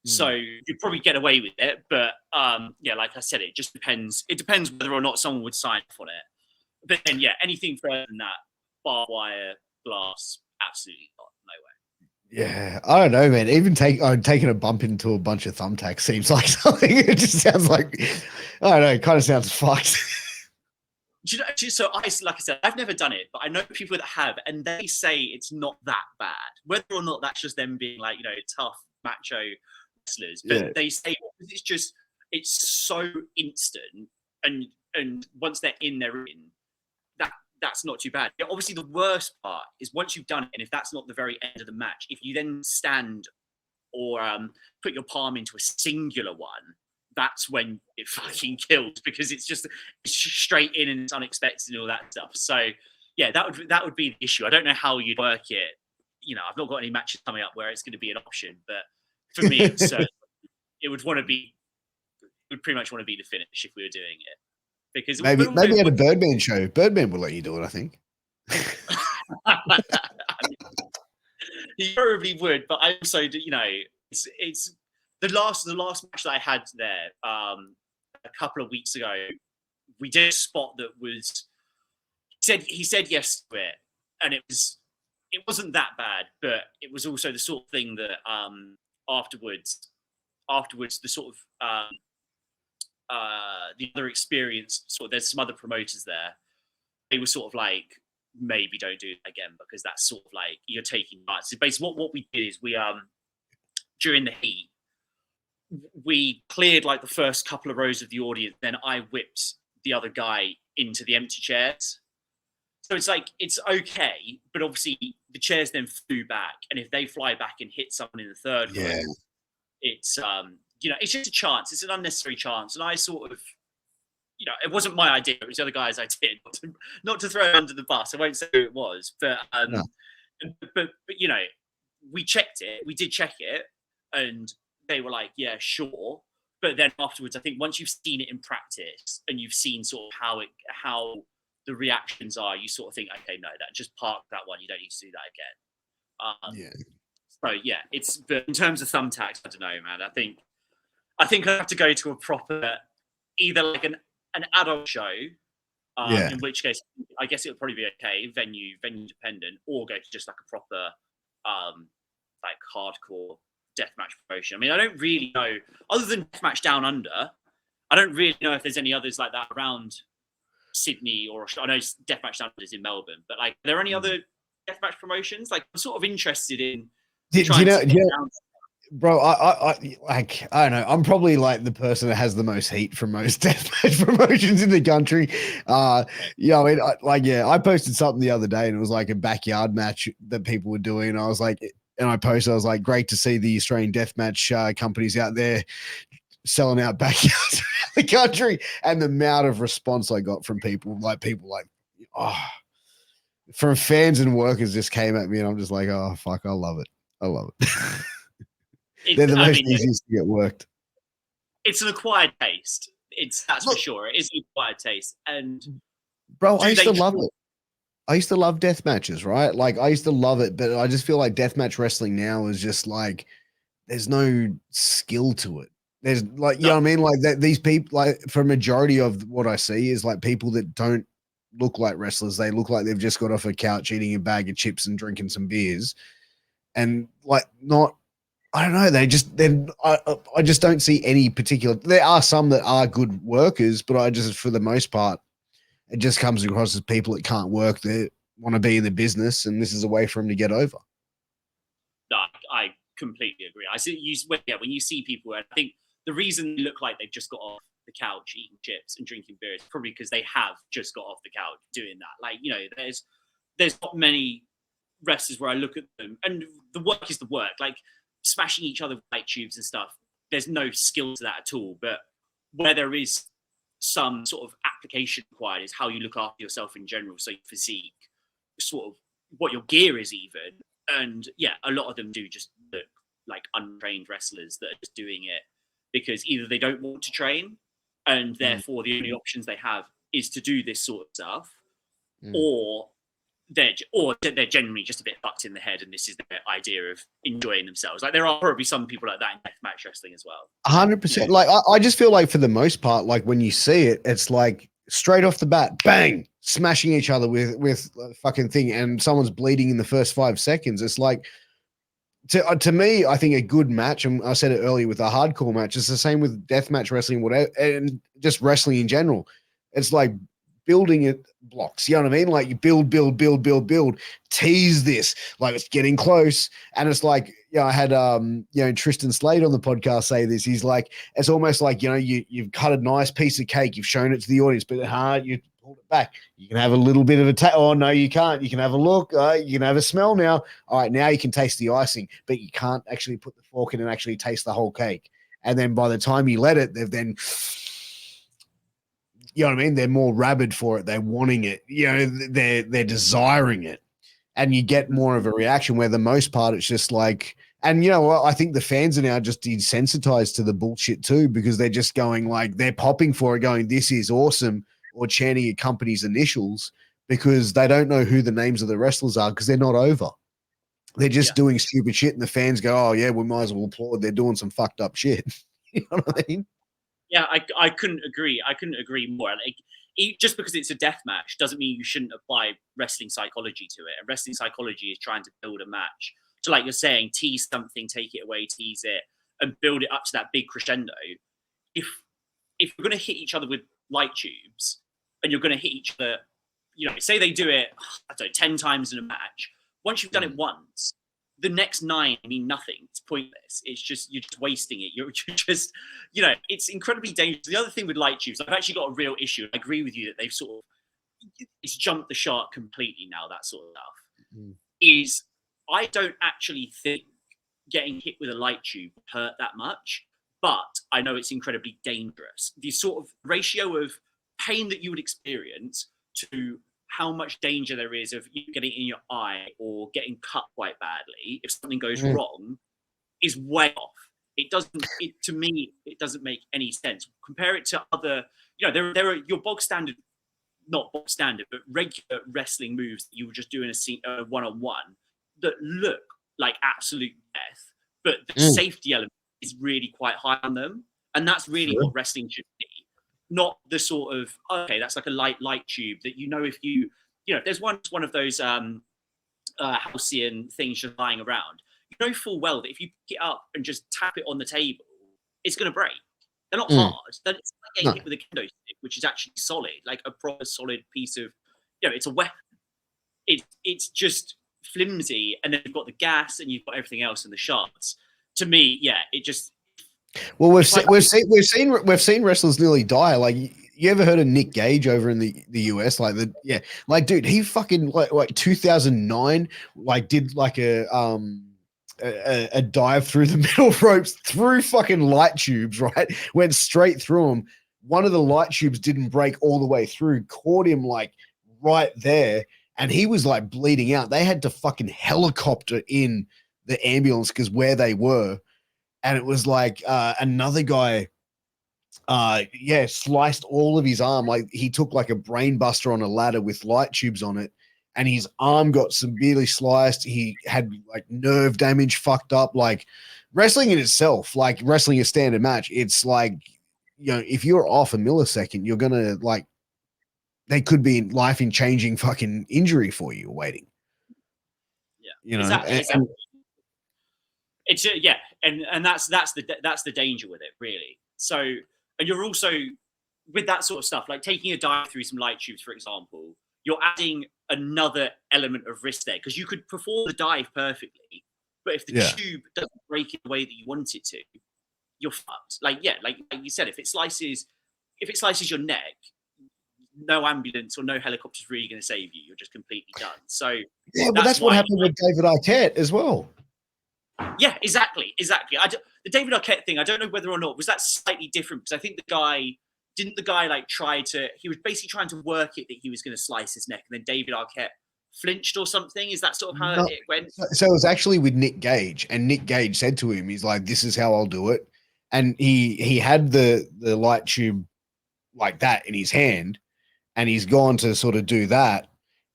So you'd probably get away with it, but like I said, it just depends. It depends whether or not someone would sign off on it. But then, anything further than that, barbed wire, glass, absolutely not. No way. Yeah, I don't know, man. Even taking a bump into a bunch of thumbtacks seems like something. It just sounds like, I don't know. It kind of sounds fucked. So like I said, I've never done it, but I know people that have, and they say it's not that bad. Whether or not that's just them being like, tough, macho wrestlers, but they say it's so instant, and once they're in, that's not too bad. Obviously, the worst part is once you've done it, and if that's not the very end of the match, if you then stand or put your palm into a singular one, that's when it fucking kills, because it's straight in and it's unexpected and all that stuff. So yeah, that would be the issue. I don't know how you'd work it. I've not got any matches coming up where it's going to be an option, but for me, it would pretty much want to be the finish if we were doing it. Because maybe at a Birdman show, Birdman will let you do it, I think. He probably would, but I also, it's the last match that I had there a couple of weeks ago. We did a spot that was he said yes to it, and it wasn't that bad, but it was also the sort of thing that afterwards the sort of the other experience. So there's some other promoters there. They were sort of like, maybe don't do it again, because that's sort of like you're taking rights. So basically, what we did is we during the heat, we cleared like the first couple of rows of the audience. Then I whipped the other guy into the empty chairs. So it's like, it's okay, but obviously the chairs then flew back, and if they fly back and hit someone in the third row, it's it's just a chance. It's an unnecessary chance, and I sort of it wasn't my idea. It was the other guys I did. Not to throw it under the bus. I won't say who it was, but No. but we checked it. We did check it, and they were like, "Yeah, sure." But then afterwards, I think once you've seen it in practice and you've seen sort of how the reactions are, you sort of think, "Okay, no, just park that one. You don't need to do that again." Yeah. So yeah, but in terms of thumbtacks, I don't know, man. I think I have to go to a proper, either like an adult show, Yeah. in which case I guess it would probably be okay, venue dependent, or go to just like a proper, like hardcore deathmatch promotion. I mean, I don't really know, other than Deathmatch Down Under, I don't really know if there's any others like that around Sydney, or I know Deathmatch Down Under is in Melbourne, but like, are there any other deathmatch promotions? Like, I'm sort of interested in Do you trying know? to get down. Bro, I don't know. I'm probably like the person that has the most heat from most deathmatch promotions in the country. I posted something the other day, and it was like a backyard match that people were doing. And I was like, I was like, great to see the Australian deathmatch companies out there selling out backyards around the country, and the amount of response I got from people like, oh, from fans and workers just came at me, and I'm just like, oh fuck, I love it. I love it. They're the most easiest to get worked. It's an acquired taste. That's Look, for sure. It is an acquired taste. And bro, I used to love it. I used to love death matches, right? Like I used to love it, but I just feel like deathmatch wrestling now is just like there's no skill to it. There's like, you know what I mean? Like that these people, like for a majority of what I see is like people that don't look like wrestlers. They look like they've just got off a couch eating a bag of chips and drinking some beers. And like not, I don't know. I just don't see any particular. There are some that are good workers, but I just, for the most part, it just comes across as people that can't work, that want to be in the business, and this is a way for them to get over. No, I completely agree. I see when you see people, I think the reason they look like they've just got off the couch eating chips and drinking beer is probably because they have just got off the couch doing that. Like, there's not many wrestlers where I look at them, and the work is the work. Like smashing each other with light tubes and stuff. There's no skill to that at all. But where there is some sort of application required is how you look after yourself in general. So your physique, sort of what your gear is even. And yeah, a lot of them do just look like untrained wrestlers that are just doing it because either they don't want to train and therefore the only options they have is to do this sort of stuff, or they're generally just a bit fucked in the head, and this is their idea of enjoying themselves. Like there are probably some people like that in deathmatch wrestling as well. 100%. Like I just feel like for the most part, like when you see it, it's like straight off the bat, bang, smashing each other with a fucking thing, and someone's bleeding in the first 5 seconds. It's like to me, I think a good match, and I said it earlier with a hardcore match, it's the same with deathmatch wrestling, whatever, and just wrestling in general. It's like building it blocks. You know what I mean? Like you build, tease this, like it's getting close. And it's like, I had Tristan Slade on the podcast say this. He's like, it's almost like, you've cut a nice piece of cake, you've shown it to the audience, but you pulled it back. You can have a little bit of a taste. Oh no, you can't. You can have a look. You can have a smell now. All right, now you can taste the icing, but you can't actually put the fork in and actually taste the whole cake. And then by the time you let it, they've then, you know what I mean? They're more rabid for it. They're wanting it. They're desiring it. And you get more of a reaction where the most part it's just like, and you know what? I think the fans are now just desensitized to the bullshit too, because they're just going like, they're popping for it going, this is awesome, or chanting a company's initials because they don't know who the names of the wrestlers are because they're not over. They're just doing stupid shit and the fans go, oh yeah, we might as well applaud. They're doing some fucked up shit. You know what I mean? Yeah, I couldn't agree. I couldn't agree more. Like, just because it's a death match doesn't mean you shouldn't apply wrestling psychology to it. And wrestling psychology is trying to build a match. So, like you're saying, tease something, take it away, tease it, and build it up to that big crescendo. If you're going to hit each other with light tubes, and you're going to hit each other, say they do it, I don't know, 10 times in a match. Once you've done it once, the next 9 mean nothing. It's pointless. It's just, you're just wasting it. You're just, it's incredibly dangerous. The other thing with light tubes, I've actually got a real issue. I agree with you that they've sort of, it's jumped the shark completely now, that sort of stuff. Is I don't actually think getting hit with a light tube hurt that much, but I know it's incredibly dangerous. The sort of ratio of pain that you would experience to how much danger there is of you getting in your eye or getting cut quite badly if something goes wrong is way off. It doesn't. To me, it doesn't make any sense. Compare it to other. There are your bog standard, not bog standard, but regular wrestling moves that you would just do in a one-on-one that look like absolute death, but the safety element is really quite high on them, and that's really what wrestling should be. Not the sort of that's like a light tube that if if there's one of those halcyon things just lying around, you know full well that if you pick it up and just tap it on the table, it's going to break. They're not hard. Then it's like getting hit with a kendo stick, which is actually solid, like a proper solid piece of, it's a weapon. It's just flimsy, and then you've got the gas and you've got everything else in the shards. To me, it just. Well, we've seen wrestlers nearly die. Like, you ever heard of Nick Gage over in the US? Like dude, he fucking like 2009 did like a dive through the metal ropes through fucking light tubes, right? Went straight through them. One of the light tubes didn't break all the way through, caught him like right there, and he was like bleeding out. They had to fucking helicopter in the ambulance because where they were. And it was like another guy, sliced all of his arm. Like, he took like a brain buster on a ladder with light tubes on it, and his arm got severely sliced. He had like nerve damage fucked up. Like, wrestling in itself, like wrestling a standard match, it's like, if you're off a millisecond, you're gonna they could be life changing fucking injury for you waiting. Yeah, exactly. It's and that's the danger with it, really. So, and you're also with that sort of stuff, like taking a dive through some light tubes, for example, you're adding another element of risk there, because you could perform the dive perfectly, but if the tube doesn't break in the way that you want it to, you're fucked. Like you said, if it slices your neck, no ambulance or no helicopter is really going to save you. You're just completely done. So but that's what happened with David Arquette as well. Yeah, exactly. The David Arquette thing, I don't know whether or not, was that slightly different, because I think the guy like he was basically trying to work it that he was going to slice his neck, and then David Arquette flinched or something. Is that sort of how it went? So it was actually with Nick Gage, and Nick Gage said to him, he's like, this is how I'll do it. And he had the light tube like that in his hand, and he's gone to sort of do that.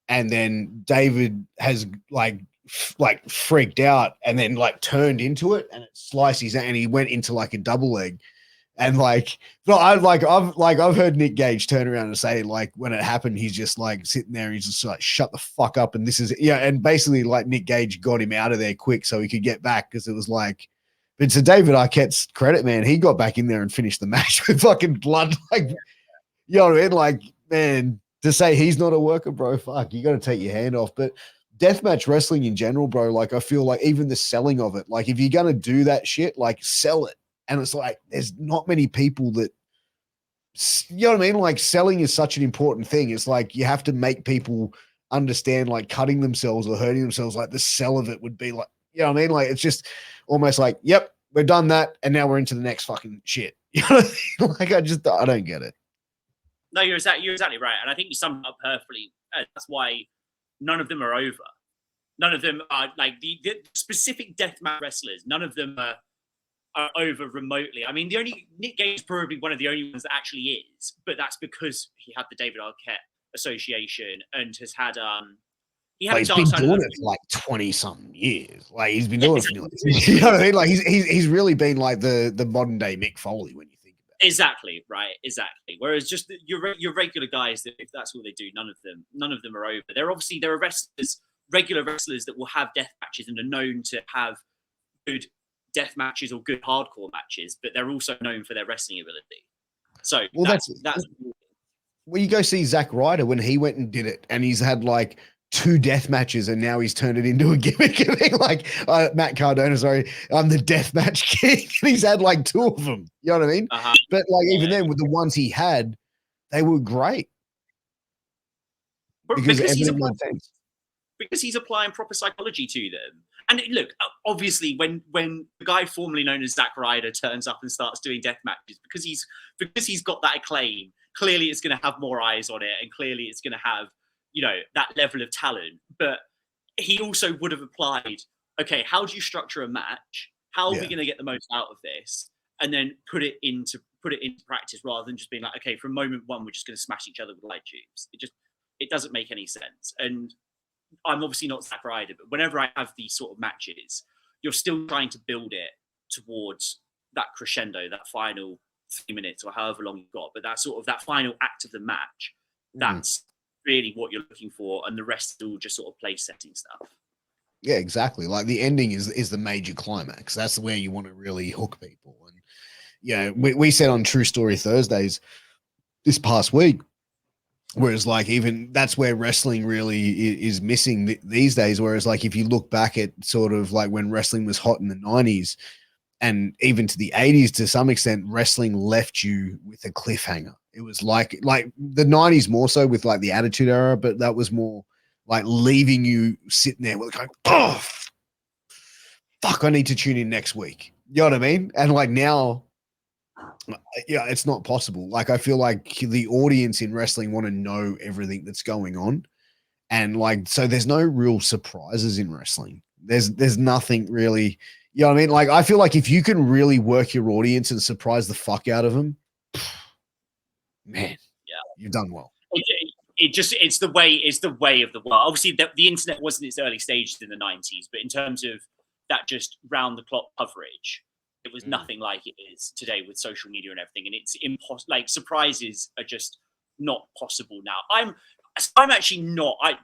And then David has like freaked out and then like turned into it, and it sliced his, and he went into like a double leg. And I've heard Nick Gage turn around and say, like, when it happened, he's just like sitting there, he's just like, shut the fuck up, and this is and basically like Nick Gage got him out of there quick so he could get back, because it was like, but to David Arquette's credit, man, he got back in there and finished the match with fucking blood. Like, you know what I mean? Like, man, to say he's not a worker, bro, fuck, you got to take your hand off. But deathmatch wrestling in general, bro, like, I feel like even the selling of it, like, if you're going to do that shit, like, sell it. And it's like, there's not many people that, you know what I mean? Like, selling is such an important thing. It's like, you have to make people understand, like, cutting themselves or hurting themselves, like the sell of it would be like, you know what I mean? Like, it's just almost like, yep, we're done that, and now we're into the next fucking shit. You know what I mean? Like, I don't get it. No, you're exactly right. And I think you summed it up perfectly. That's why none of them are over. None of them are like the specific deathmatch wrestlers. None of them are over remotely. I mean, Nick Gage is probably one of the only ones that actually is, but that's because he had the David Arquette Association and has had he's been doing it for like 20-something years. Like, he's been doing it for you know what I mean? Like, he's really been like the modern day Mick Foley when you think about it. Exactly, right, exactly. Whereas just your regular guys, that if that's what they do, none of them are over. There are wrestlers, regular wrestlers that will have death matches and are known to have good death matches or good hardcore matches, but they're also known for their wrestling ability. So that's well, you go see Zack Ryder when he went and did it, and he's had like 2 death matches, and now he's turned it into a gimmick. Like, Matt Cardona, sorry, I'm the death match king. And he's had like 2 of them. You know what I mean? Uh-huh. But like, even then, with the ones he had, they were great. Because he's applying proper psychology to them. And look, obviously, when the guy formerly known as Zack Ryder turns up and starts doing death matches, because he's got that acclaim, clearly it's going to have more eyes on it, and clearly it's going to have, you know, that level of talent. But he also would have applied, okay, how do you structure a match? How are we going to get the most out of this? And then put it into practice, rather than just being like, okay, from moment one, we're just going to smash each other with light tubes. It doesn't make any sense. And I'm obviously not Zack Ryder, but whenever I have these sort of matches, you're still trying to build it towards that crescendo, that final 3 minutes or however long you've got. But that sort of that final act of the match, that's really what you're looking for, and the rest is all just sort of place setting stuff. Yeah, exactly. Like the ending is the major climax. That's where you want to really hook people. And yeah, we said on True Story Thursdays this past week, whereas like even that's where wrestling really is missing these days. Whereas like if you look back at sort of like when wrestling was hot in the 90s and even to the 80s to some extent, wrestling left you with a cliffhanger. It was like the 90s more so with like the Attitude Era, but that was more like leaving you sitting there with going, oh, fuck, I need to tune in next week. You know what I mean? And like now, yeah, it's not possible. Like I feel like the audience in wrestling want to know everything that's going on. And like, so there's no real surprises in wrestling. There's nothing really, you know what I mean? Like I feel like if you can really work your audience and surprise the fuck out of them, man, you've done well. It's the way of the world. Obviously, the internet wasn't its early stages in the 90s, but in terms of that just round the clock coverage, it was nothing like it is today with social media and everything. And it's impossible. Like surprises are just not possible now. I'm actually not. I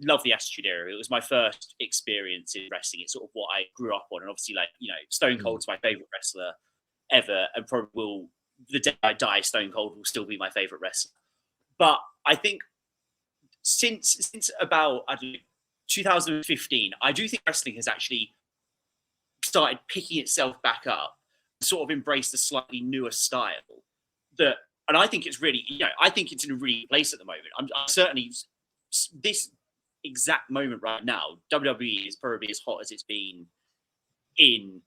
love the Attitude Era. It was my first experience in wrestling. It's sort of what I grew up on, and obviously, like, you know, Stone Cold's my favorite wrestler ever, and probably will, the day I die, Stone Cold will still be my favorite wrestler. But I think since about 2015, I do think wrestling has actually started picking itself back up, sort of embraced a slightly newer style that, and I think it's really, you know, I think it's in a really good place at the moment. I'm certainly, this exact moment right now, WWE is probably as hot as it's been in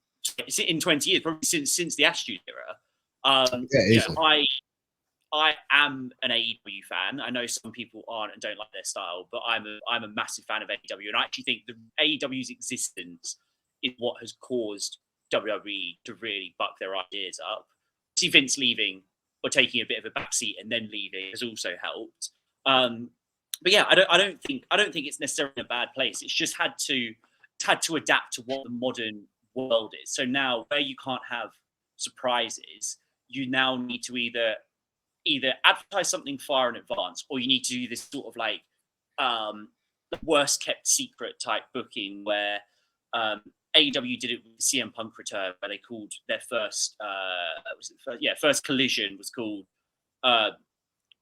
20 years, probably since the Attitude Era. You know, I am an AEW fan. I know some people aren't and don't like their style, but I'm a massive fan of AEW, and I actually think the AEW's existence is what has caused WWE to really buck their ideas up. See, Vince leaving or taking a bit of a backseat and then leaving has also helped. But yeah, I don't think it's necessarily in a bad place. It's just had to adapt to what the modern world is. So now, where you can't have surprises, you now need to either advertise something far in advance, or you need to do this sort of like worst kept secret type booking where AEW did it with CM Punk return, where they called their first collision was called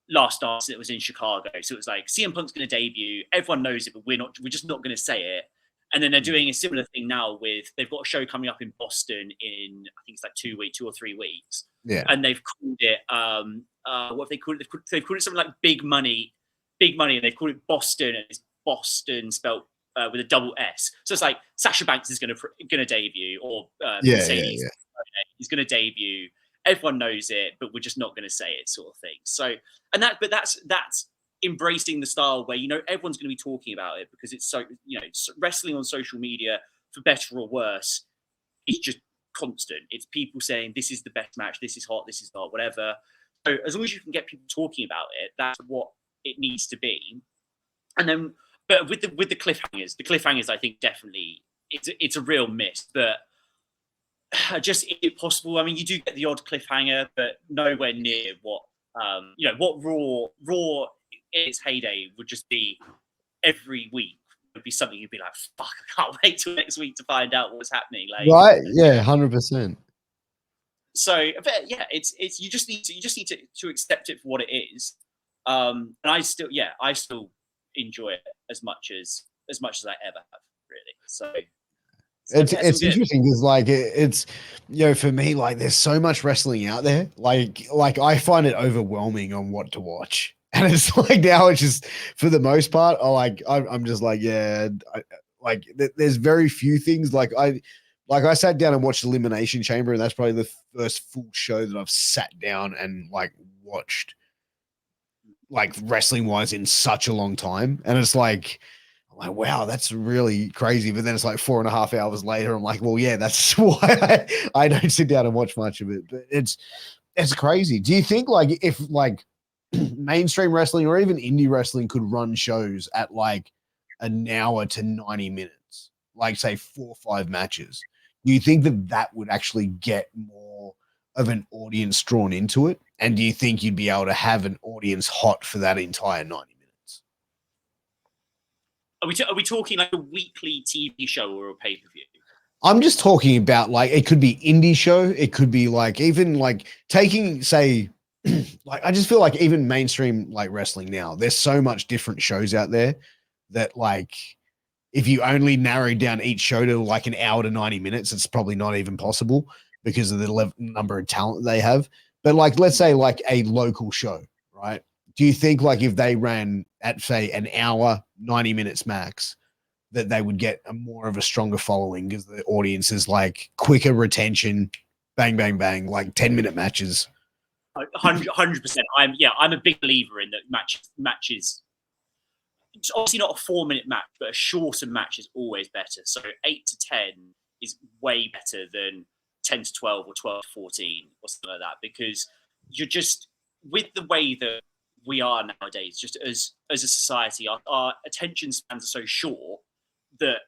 Last Dance. It was in Chicago, so it was like CM Punk's going to debut. Everyone knows it, but we're just not going to say it. And then they're doing a similar thing now with, they've got a show coming up in Boston in, I think it's like 2 or 3 weeks. Yeah. And they've called it, what have they called it? They've called it something like Big Money. And they've called it Boston, and it's Boston spelled with a double S. So it's like Sasha Banks is going to debut, or Mercedes is going to debut. Everyone knows it, but we're just not going to say it, sort of thing. So, but that's embracing the style where, you know, everyone's going to be talking about it because it's so, you know, wrestling on social media, for better or worse, it's just constant. It's people saying this is the best match, this is hot, this is not, whatever. So as long as you can get people talking about it, that's what it needs to be. And then, but with the cliffhangers, I think definitely it's a real miss. But just if possible, I mean, you do get the odd cliffhanger, but nowhere near what what Raw in its heyday would just be every week. Would be something you'd be like, fuck, I can't wait till next week to find out what's happening. Like, right? Yeah, 100%. So, but yeah, it's you just need to accept it for what it is. And I still enjoy it as much as I ever have, really. So it's interesting because like it's, you know, for me, like there's so much wrestling out there. Like I find it overwhelming on what to watch. And it's like now it's just, for the most part, I'm just like, yeah, there's very few things. Like I sat down and watched Elimination Chamber, and that's probably the first full show that I've sat down and like watched like wrestling wise in such a long time. And it's like, I'm like, wow, that's really crazy. But then it's like 4.5 hours later. I'm like, well, yeah, that's why I don't sit down and watch much of it. But it's crazy. Do you think like if like mainstream wrestling or even indie wrestling could run shows at like an hour to 90 minutes, like say 4 or 5 matches, do you think that that would actually get more of an audience drawn into it? And do you think you'd be able to have an audience hot for that entire 90 minutes? Are we talking like a weekly TV show or a pay per view? I'm just talking about like it could be indie show, it could be like even like taking say like I just feel like even mainstream like wrestling now, there's so much different shows out there that like if you only narrow down each show to like an hour to 90 minutes, it's probably not even possible because of the number of talent they have. But like, let's say like a local show, right? Do you think like if they ran at say an hour, 90 minutes max, that they would get a more of a stronger following because the audience is like quicker retention, bang, bang, bang, like 10-minute matches? 100%. I'm a big believer in that matches. It's obviously not a 4-minute match, but a shorter match is always better. So 8 to 10 is way better than 10 to 12 or 12 to 14 or something like that, because you're just with the way that we are nowadays, just as a society, our attention spans are so short that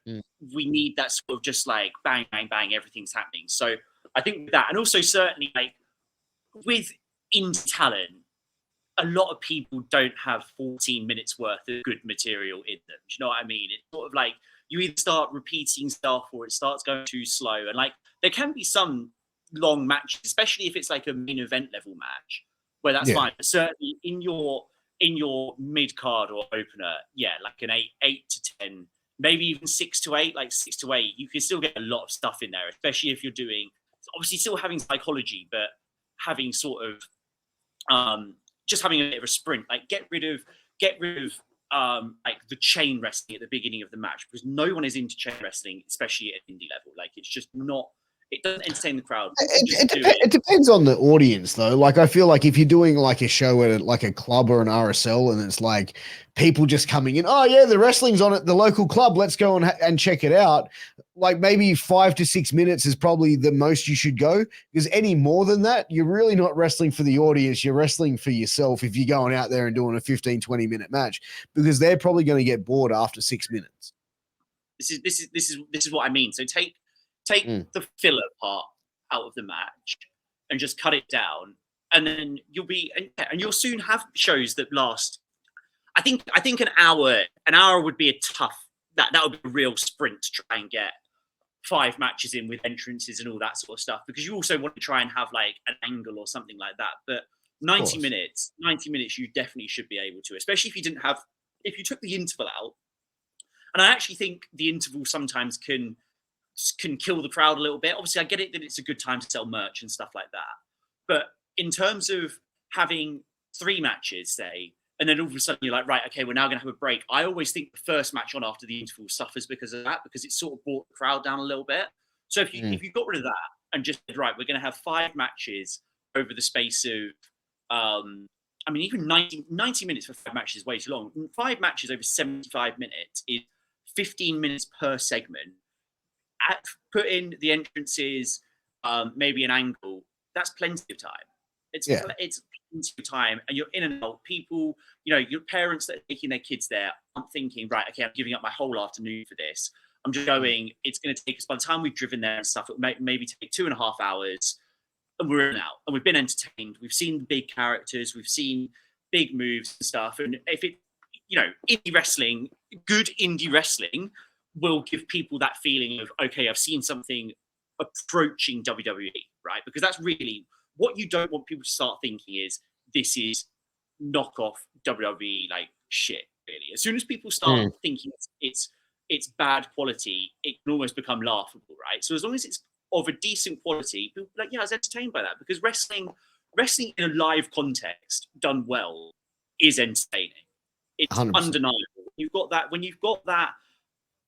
we need that sort of just like bang, bang, bang, everything's happening. So I think with that, and also certainly like with indie talent, a lot of people don't have 14 minutes worth of good material in them. Do you know what I mean? It's sort of like you either start repeating stuff or it starts going too slow. And like there can be some long matches, especially if it's like a main event level match, where that's fine. But certainly in your mid card or opener, yeah, like an eight to 10, maybe even 6 to 8, like 6 to 8, you can still get a lot of stuff in there, especially if you're doing obviously still having psychology, but having sort of just having a bit of a sprint, like get rid of like the chain wrestling at the beginning of the match, because no one is into chain wrestling, especially at indie level. Like it's just not. It doesn't entertain the crowd. It depends on the audience, though. Like, I feel like if you're doing like a show at like a club or an RSL, and it's like people just coming in, oh yeah, the wrestling's on at the local club, let's go and check it out. Like maybe 5 to 6 minutes is probably the most you should go, because any more than that, you're really not wrestling for the audience. You're wrestling for yourself if you're going out there and doing a 15, 20-minute match, because they're probably going to get bored after 6 minutes. This is what I mean. So take the filler part out of the match and just cut it down, and then you'll you'll soon have shows that last. I think an hour would be a tough. That would be a real sprint to try and get 5 matches in with entrances and all that sort of stuff, because you also want to try and have like an angle or something like that. But 90 minutes, you definitely should be able to, especially if you took the interval out. And I actually think the interval sometimes can kill the crowd a little bit. Obviously, I get it that it's a good time to sell merch and stuff like that. But in terms of having 3 matches, say, and then all of a sudden you're like, right, okay, we're now going to have a break. I always think the first match on after the interval suffers because of that, because it sort of brought the crowd down a little bit. So if you got rid of that and just said, right, we're going to have 5 matches over the space of, I mean, even 90 minutes for 5 matches is way too long. 5 matches over 75 minutes is 15 minutes per segment. Put in the entrances, maybe an angle. That's plenty of time. It's plenty of time, and you're in and out. People, your parents that are taking their kids there aren't thinking, right, okay, I'm giving up my whole afternoon for this. I'm just going. It's going to take us, by the time we've driven there and stuff, it maybe take 2.5 hours, and we're in and out, and we've been entertained. We've seen big characters, we've seen big moves and stuff. And if it, indie wrestling, good indie wrestling will give people that feeling of, okay, I've seen something approaching WWE, right? Because that's really what you don't want people to start thinking is this is knockoff WWE like shit, really. As soon as people start thinking it's bad quality, it can almost become laughable, right? So as long as it's of a decent quality, people are like, yeah, I was entertained by that, because wrestling in a live context done well is entertaining. It's 100%. Undeniable. When you've got that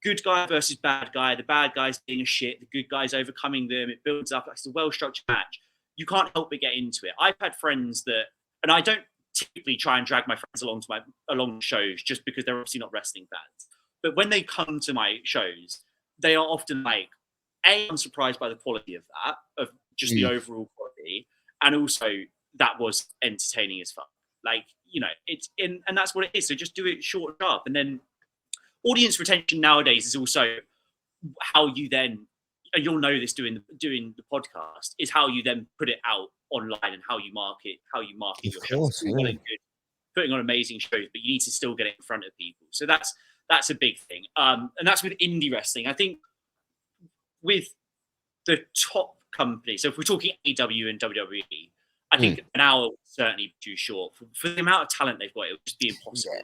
good guy versus bad guy, the bad guy's being a shit, the good guy's overcoming them, it builds up, it's a well-structured match. You can't help but get into it. I've had friends that, and I don't typically try and drag my friends along the shows just because they're obviously not wrestling fans. But when they come to my shows, they are often like, I'm surprised by the quality of that, of just the overall quality, and also that was entertaining as fuck. Like, it's in, and that's what it is. So just do it short and sharp, and then audience retention nowadays is also how you then, and you'll know this doing the podcast, is how you then put it out online and how you market your shows. Putting on amazing shows, but you need to still get it in front of people. So that's a big thing. And that's with indie wrestling. I think with the top companies, so if we're talking AEW and WWE, I think an hour would certainly be too short. For the amount of talent they've got, it would just be impossible.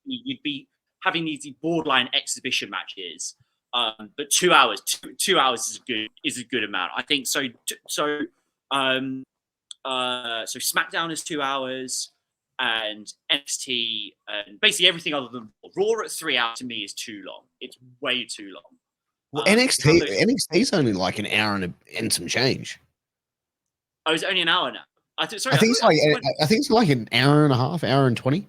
You'd be having these borderline exhibition matches. But 2 hours, two hours is a good amount. I think so. So SmackDown is 2 hours, and NXT and basically everything other than Raw at 3 hours to me is too long. It's way too long. Well, NXT's only like an hour and some change. Oh, it's only an hour now. I think it's like an hour and a half, hour and 20.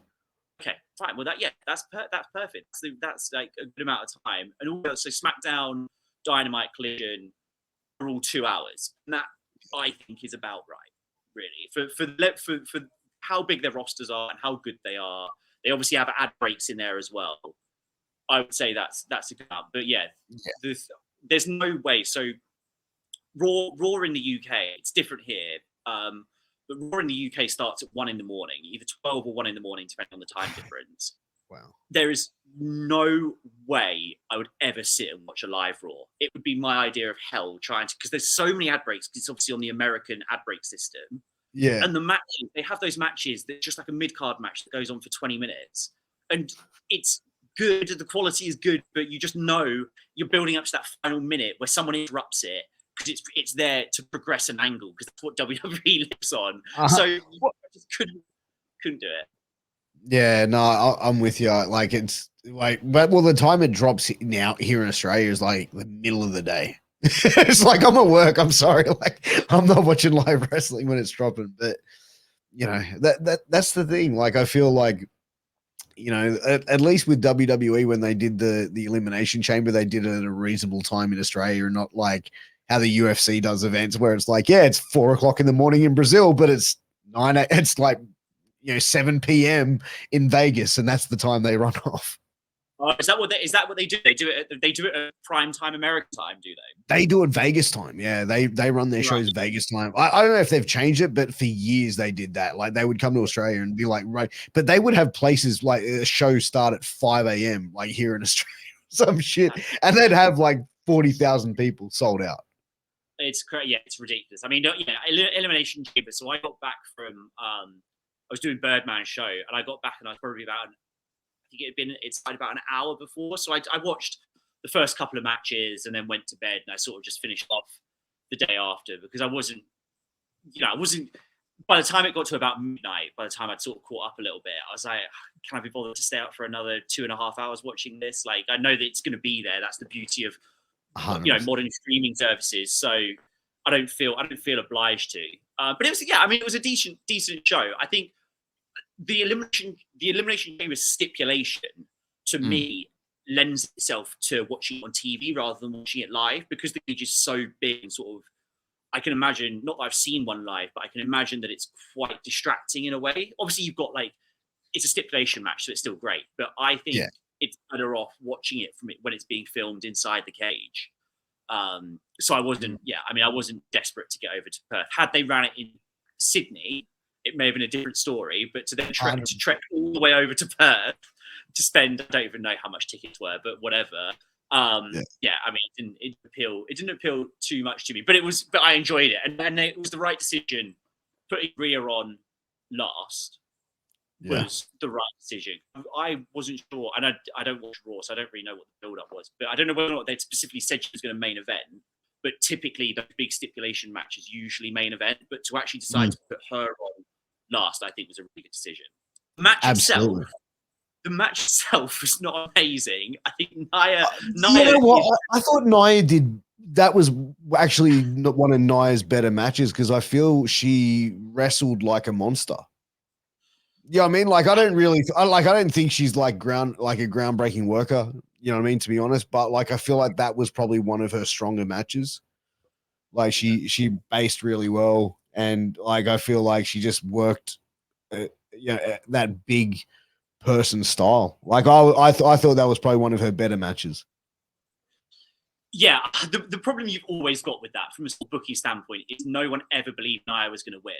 Okay, fine. Well, that's perfect. That's like a good amount of time. And also SmackDown, Dynamite, Collision are all 2 hours, and that I think is about right, really, for how big their rosters are and how good they are. They obviously have ad breaks in there as well. I would say that's a good amount. But there's no way. So Raw in the UK, it's different here. But Raw in the UK starts at 1 a.m, either 12 or 1 a.m, depending on the time difference. Wow. There is no way I would ever sit and watch a live Raw. It would be my idea of hell because there's so many ad breaks, because it's obviously on the American ad break system. Yeah. And the matches, they have those matches that's just like a mid-card match that goes on for 20 minutes. And it's good, the quality is good, but you just know you're building up to that final minute where someone interrupts it, because it's there to progress an angle, because that's what WWE lives on. So I just couldn't do it. Yeah, no, I'm with you. Like, it's like, but the time it drops now here in Australia is like the middle of the day. It's like, I'm at work. I'm sorry. Like, I'm not watching live wrestling when it's dropping, but that's the thing. Like, I feel like, at least with WWE, when they did the Elimination Chamber, they did it at a reasonable time in Australia, and not like how the UFC does events where it's like, it's 4 o'clock in the morning in Brazil, but it's 7 p.m. in Vegas, and that's the time they run off. Is that what they do? They do it at prime time American time, do they? They do it Vegas time. Yeah, they run their shows Vegas time. I don't know if they've changed it, but for years they did that. Like, they would come to Australia and be like, right, but they would have places like a show start at 5 a.m. like here in Australia, some shit, and they'd have like 40,000 people sold out. It's crazy. Yeah, it's ridiculous. I mean, Elimination Chamber. So I got back from I was doing Birdman's show, and I got back, and I was probably it's about an hour before. So I watched the first couple of matches and then went to bed, and I sort of just finished off the day after, because I wasn't, by the time it got to about midnight, by the time I'd sort of caught up a little bit, I was like, can I be bothered to stay up for another 2.5 hours watching this? Like, I know that it's going to be there. That's the beauty of, 100%. Modern streaming services. So I don't feel obliged to, but it was a decent show. I think the elimination chamber stipulation to me lends itself to watching it on TV rather than watching it live, because the cage is so big and sort of, I can imagine, not that I've seen one live, but I can imagine that it's quite distracting in a way. Obviously, you've got it's a stipulation match, so it's still great, but I think it's better off watching it when it's being filmed inside the cage. So I wasn't, I wasn't desperate to get over to Perth. Had they ran it in Sydney, it may have been a different story, but to then trek all the way over to Perth to spend, I don't even know how much tickets were, but whatever. It didn't appeal too much to me, but I enjoyed it. And it was the right decision. Putting Rhea on last was the right decision. I wasn't sure, and I don't watch Raw, so I don't really know what the build-up was, but I don't know whether or not they'd specifically said she was going to main event. But typically, those big stipulation matches usually main event. But to actually decide to put her on last, I think was a really good decision. The match itself was not amazing. I think Nia. I thought Nia did. That was actually one of Nia's better matches, because I feel she wrestled like a monster. Yeah, I mean, like I don't think she's like a groundbreaking worker. You know what I mean? To be honest, but like I feel like that was probably one of her stronger matches. Like she based really well, and like I feel like she just worked, that big person style. Like I thought that was probably one of her better matches. Yeah, the problem you've always got with that from a booking standpoint is no one ever believed Nia was going to win.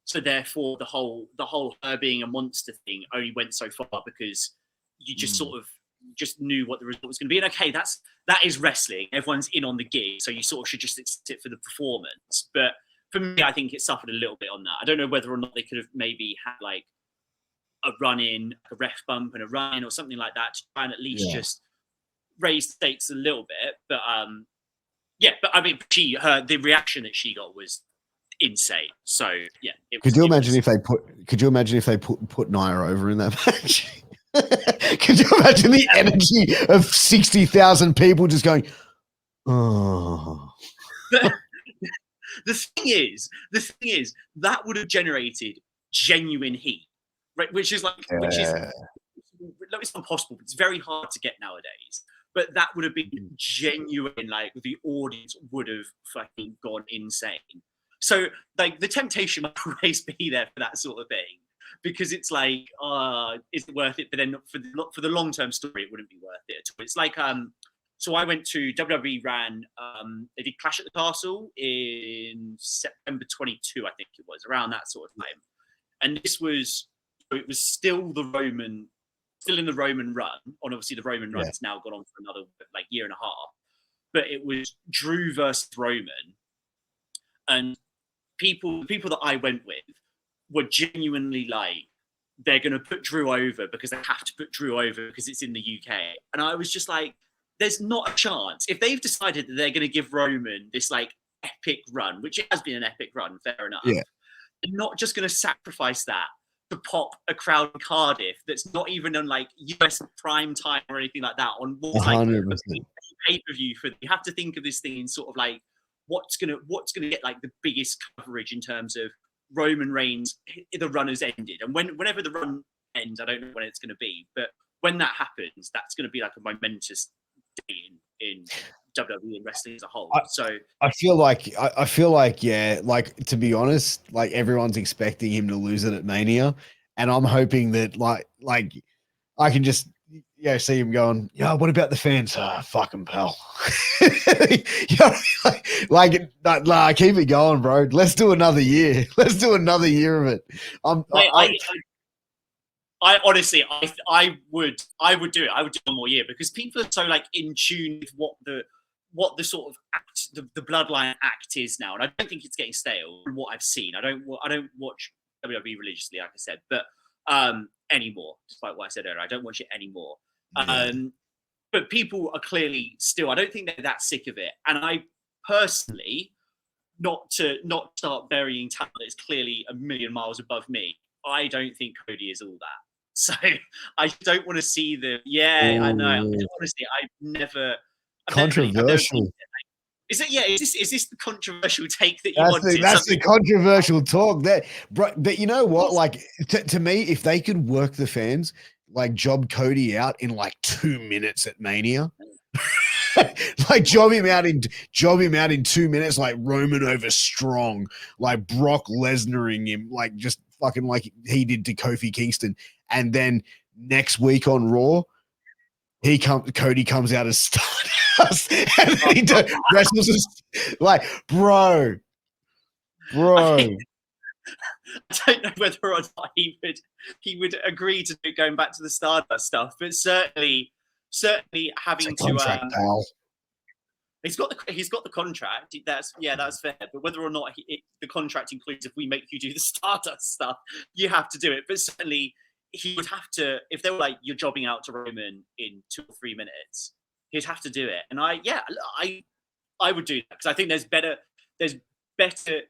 So therefore, the whole her being a monster thing only went so far because you just sort of just knew what the result was going to be. And okay, that is wrestling. Everyone's in on the gig, so you sort of should just accept it for the performance. But for me, I think it suffered a little bit on that. I don't know whether or not they could have maybe had like a run in, a ref bump and a run in or something like that to try and at least just raise the stakes a little bit. But but I mean, the reaction that she got was insane. So yeah, could you imagine if they put Nia over in that match? Could you imagine the energy of 60,000 people just going, oh? The thing is, that would have generated genuine heat, right? Which is it's impossible. It's very hard to get nowadays. But that would have been genuine. Like the audience would have fucking gone insane. So like the temptation might always be there for that sort of thing, because it's like, is it worth it? But then for the long term story, it wouldn't be worth it at all. It's like so I went to WWE ran. They did Clash at the Castle in September 22, I think it was, around that sort of time. And it was still in the Roman run. And obviously the Roman run has now gone on for another like year and a half. But it was Drew versus Roman, and the people that I went with were genuinely like, they're going to put Drew over because they have to put Drew over because it's in the UK. And I was just like, there's not a chance. If they've decided that they're going to give Roman this like epic run, which it has been an epic run, fair enough. Yeah. They're not just going to sacrifice that to pop a crowd in Cardiff that's not even on like US prime time or anything like that on what's like a pay-per-view for. You have to think of this thing in sort of like what's gonna get like the biggest coverage in terms of Roman Reigns. The run has ended, and whenever the run ends, I don't know when it's going to be, but when that happens, that's going to be like a momentous day in WWE and wrestling as a whole. I feel like yeah, like to be honest, like everyone's expecting him to lose it at Mania, and I'm hoping that like I can just see him going, yeah, what about the fans? Fucking pal. Keep it going, bro. Let's do another year. Let's do another year of it. I honestly, I would do it. I would do one more year because people are so like in tune with what the sort of act, the bloodline act is now, and I don't think it's getting stale from what I've seen. I don't watch WWE religiously, like I said, but anymore. Despite what I said earlier, I don't watch it anymore. Yeah. But people are clearly still. I don't think they're that sick of it, and I personally, not start burying talent that's clearly a million miles above me. I don't think Cody is all that. So I don't want to see the. Yeah, I know. Honestly, I've never. Controversial. Is it? Yeah. Is this the controversial take that you wanted? That's the controversial talk. But you know what? Like to me, if they could work the fans, like job Cody out in like 2 minutes at Mania, like job him out in 2 minutes, like Roman over Strong, like Brock Lesnaring him, like just fucking like he did to Kofi Kingston, and then next week on Raw, Cody comes out as Stardust and then he wrestles like bro. I don't know whether or not he would agree to going back to the Stardust stuff, but certainly having to. He's got the contract. That's fair. But whether or not the contract includes if we make you do the Stardust stuff, you have to do it. But certainly he would have to, if they were like, you're jobbing out to Roman in 2 or 3 minutes, he'd have to do it. And I would do that because I think there's better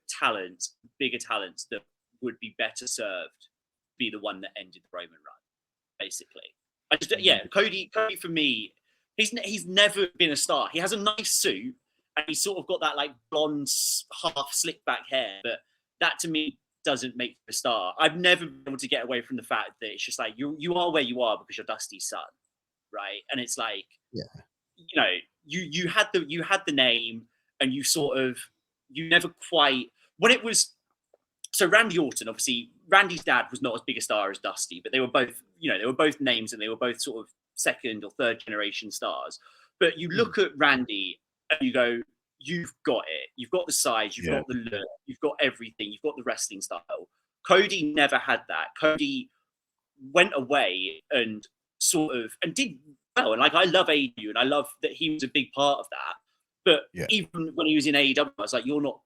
talent, bigger talents that would be better served be the one that ended the Roman run, basically. Cody for me, he's never been a star. He has a nice suit and he's sort of got that like blonde half slick back hair, but that to me doesn't make you a star. I've never been able to get away from the fact that it's just like you are where you are because you're Dusty's son, right? And it's like, you know, you had the name, and you never quite when it was. So Randy Orton, obviously, Randy's dad was not as big a star as Dusty, but they were both names, and they were both sort of second or third generation stars. But you look at Randy and you go, you've got it. You've got the size, you've got the look, you've got everything, you've got the wrestling style. Cody never had that. Cody went away and did well. And like, I love AEW, and I love that he was a big part of that. But even when he was in AEW, I was like, you're not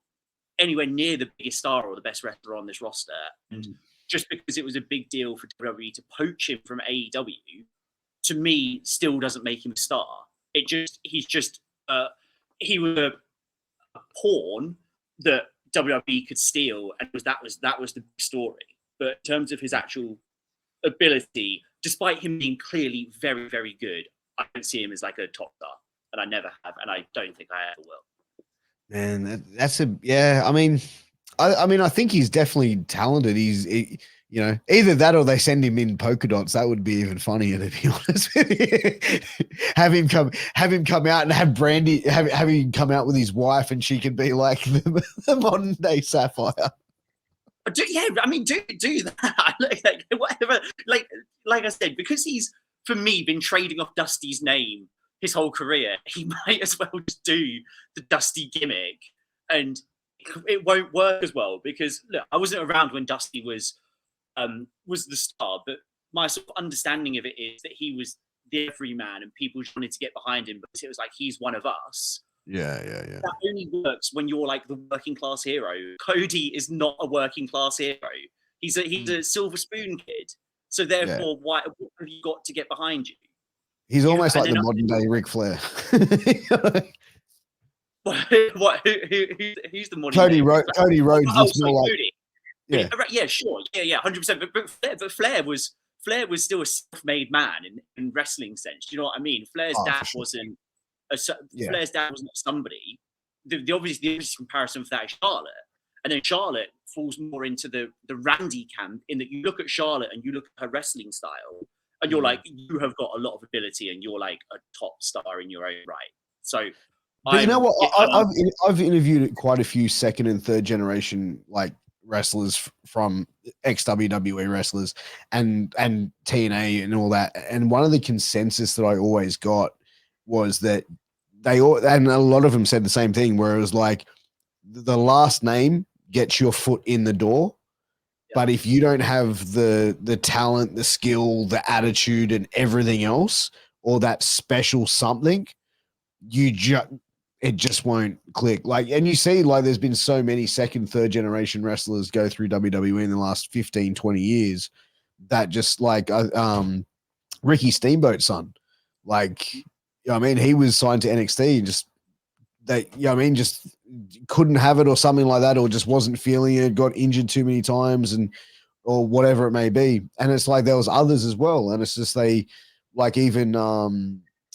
anywhere near the biggest star or the best wrestler on this roster. And just because it was a big deal for WWE to poach him from AEW, to me, still doesn't make him a star. He was a pawn that WWE could steal, and that was the story. But in terms of his actual ability, despite him being clearly very, very good, I don't see him as like a top star, and I never have, and I don't think I ever will. Man, I mean, I think he's definitely talented. You know, either that or they send him in polka dots. That would be even funnier, to be honest with you. have him come out and have Brandy, have him come out with his wife, and she can be like the modern day Sapphire. Do that. Whatever. Like I said, because he's, for me, been trading off Dusty's name his whole career, he might as well just do the Dusty gimmick, and it won't work as well. Because look, I wasn't around when Dusty was the star, but my sort of understanding of it is that he was the everyman, and people just wanted to get behind him because it was like, he's one of us. Yeah. That only works when you're like the working class hero. Cody is not a working class hero. He's a silver spoon kid. So therefore, what have you got to get behind you? He's almost like the modern day Ric Flair. Who's the modern Cody Rhodes? Cody. Yeah, sure, 100%. But Flair was still a self-made man in wrestling sense. You know what I mean? Flair's dad wasn't somebody. The obvious comparison for that is Charlotte, and then Charlotte falls more into the Randy camp, in that you look at Charlotte and you look at her wrestling style, and you're like, you have got a lot of ability, and you're like a top star in your own right. So, but you know what? I've interviewed quite a few second and third generation like wrestlers from ex-WWE wrestlers and TNA and all that, and one of the consensus that I always got was that and a lot of them said the same thing, where it was like, the last name gets your foot in the door. But if you don't have the talent, the skill, the attitude, and everything else, or that special something, it just won't click. Like, and you see, like, there's been so many second, third generation wrestlers go through WWE in the last 15, 20 years that just like Ricky Steamboat's son, like, you know what I mean, he was signed to NXT, just couldn't have it or something like that, or just wasn't feeling it, got injured too many times, or whatever it may be. And it's like, there was others as well. And it's just, even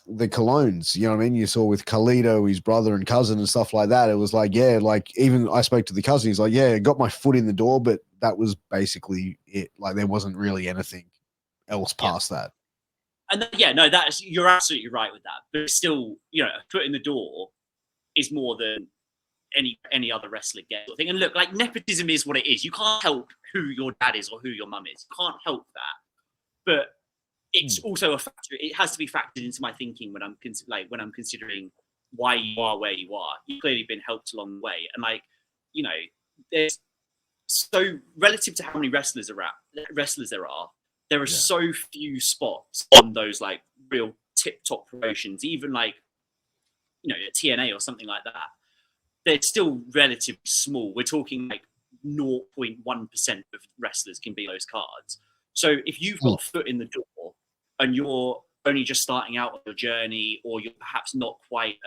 the Colognes, you know what I mean? You saw with Carlito, his brother and cousin and stuff like that. It was like, even I spoke to the cousin, he's like, got my foot in the door, but that was basically it. Like, there wasn't really anything else past that. And you're absolutely right with that. But still, a foot in the door is more than any other wrestler gets. Sort of thing. And look, like, nepotism is what it is. You can't help who your dad is or who your mum is. You can't help that. But it's also a factor. It has to be factored into my thinking when I'm considering why you are where you are. You've clearly been helped along the way, and there's so, relative to how many wrestlers there are. There are so few spots on those like real tip top promotions, even like TNA or something like that. They're still relatively small. We're talking like 0.1% of wrestlers can be those cards. So if you've got a foot in the door and you're only just starting out on your journey, or you're perhaps not quite,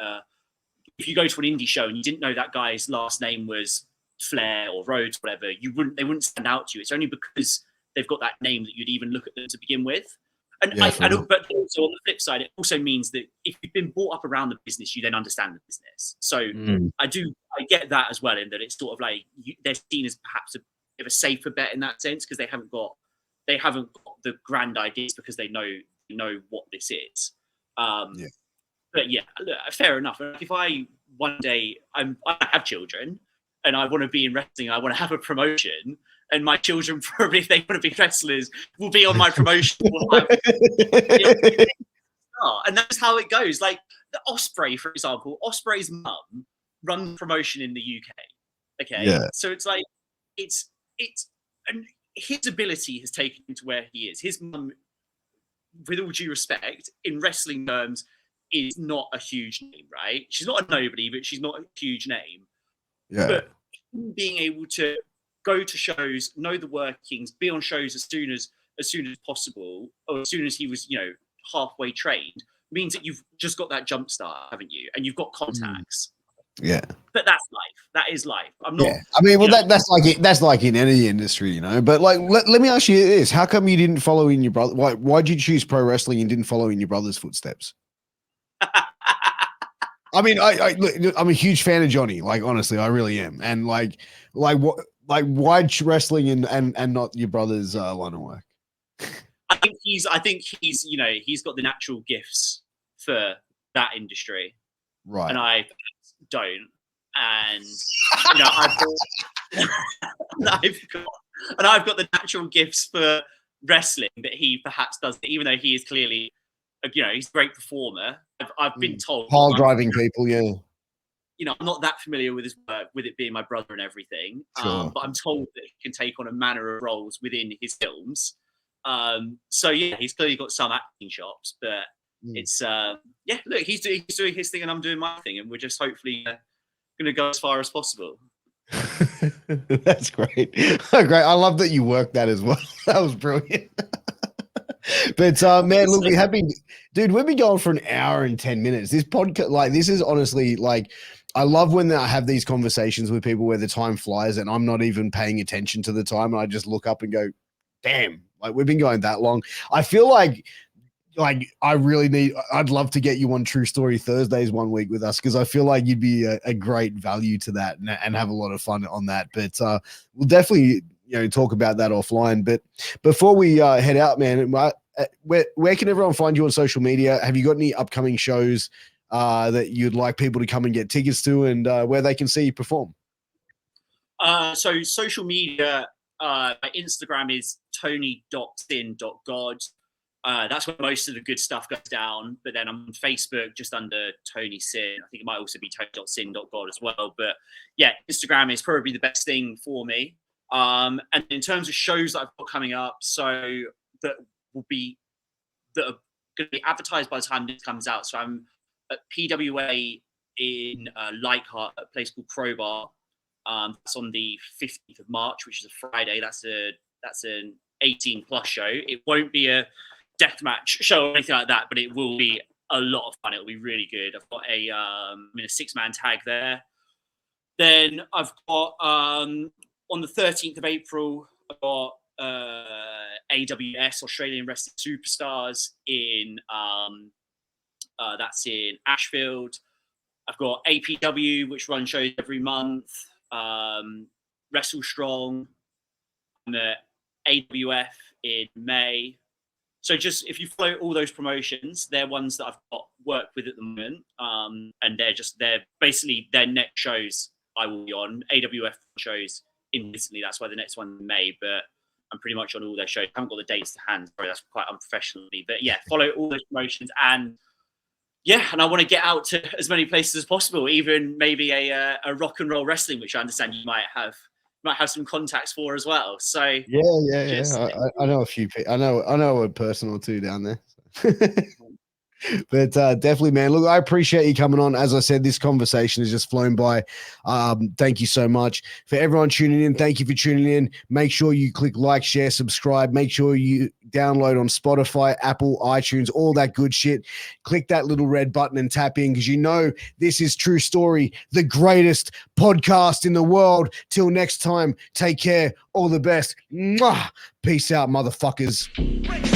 if you go to an indie show and you didn't know that guy's last name was Flair or Rhodes, whatever, they wouldn't stand out to you. It's only because they've got that name that you'd even look at them to begin with. And but also on the flip side, it also means that if you've been brought up around the business, you then understand the business. So I get that as well, in that it's sort of like they're seen as perhaps of a safer bet in that sense because they haven't got the grand ideas because they know what this is. Yeah. But yeah, look, fair enough. If I one day I have children and I want to be in wrestling, I want to have a promotion, and my children probably, if they want to be wrestlers, will be on my promotion. And that's how it goes. Like the Osprey, for example, Osprey's mum runs promotion in the UK. Okay, Yeah. so it's like it's and his ability has taken him to where he is. His mum, with all due respect, in wrestling terms, is not a huge name, right? She's not a nobody, but she's not a huge name. Yeah. But being able to go to shows, know the workings, be on shows as soon as possible, or as soon as he was, halfway trained, means that you've just got that jump start, haven't you? And you've got contacts. Yeah. But that's life. That is life. I'm not. Yeah. I mean, well, that's like in any industry, But like, let me ask you this: how come you didn't follow in your brother? Why'd you choose pro wrestling and didn't follow in your brother's footsteps? I mean, I'm a huge fan of Johnny. Like, honestly, I really am. And like what, why wrestling and not your brother's line of work? I think he's he's got the natural gifts for that industry, right? And I don't. And I've got the natural gifts for wrestling that he perhaps doesn't, even though he is clearly, he's a great performer. I've been told pile driving people, yeah. I'm not that familiar with his work, with it being my brother and everything. Sure. But I'm told that he can take on a manner of roles within his films. So yeah, he's clearly got some acting chops, but it's look, he's doing his thing and I'm doing my thing, and we're just hopefully going to go as far as possible. That's great. Great. I love that you worked that as well. That was brilliant. But man, look, we've been going for an hour and 10 minutes. This podcast, this is honestly I love when I have these conversations with people where the time flies and I'm not even paying attention to the time, and I just look up and go, damn, we've been going that long. I feel like I'd love to get you on True Story Thursdays one week with us, because I feel like you'd be a great value to that and have a lot of fun on that. But we'll definitely talk about that offline. But before we head out, man, where can everyone find you on social media? Have you got any upcoming shows that you'd like people to come and get tickets to, and where they can see you perform? So social media, my Instagram is tony.sin.god. That's where most of the good stuff goes down. But then I'm on Facebook just under Tony Sin. I think it might also be tony.sin.god as well. But yeah, Instagram is probably the best thing for me. And in terms of shows that I've got coming up, so that are going to be advertised by the time this comes out. So I'm at PWA in Leichhardt, at a place called Crowbar. That's on the 15th of March, which is a Friday. That's an 18+ show. It won't be a deathmatch show or anything like that, but it will be a lot of fun. It'll be really good. I've got a 6-man tag there. Then I've got on the 13th of April, I've got AWS, Australian Wrestling Superstars, in that's in Ashfield. I've got APW, which runs shows every month. Wrestle Strong. I'm at AWF in May. So just if you follow all those promotions, they're ones that I've got work with at the moment, and they're basically their next shows I will be on. AWF shows instantly. That's why the next one in May, but I'm pretty much on all their shows. I haven't got the dates to hand. Sorry, that's quite unprofessional. But yeah, follow all those promotions, and I want to get out to as many places as possible, even maybe a rock and roll wrestling, which I understand you might have some contacts for as well. So yeah. I know a few people. I know a person or two down there. But definitely, man, look, I appreciate you coming on. As I said, this conversation has just flown by. Thank you so much. For everyone tuning in, thank you for tuning in. Make sure you click like, share, subscribe. Make sure you download on Spotify, Apple, iTunes, all that good shit. Click that little red button and tap in, because this is True Story, the greatest podcast in the world. Till next time, take care. All the best. Mwah! Peace out, motherfuckers.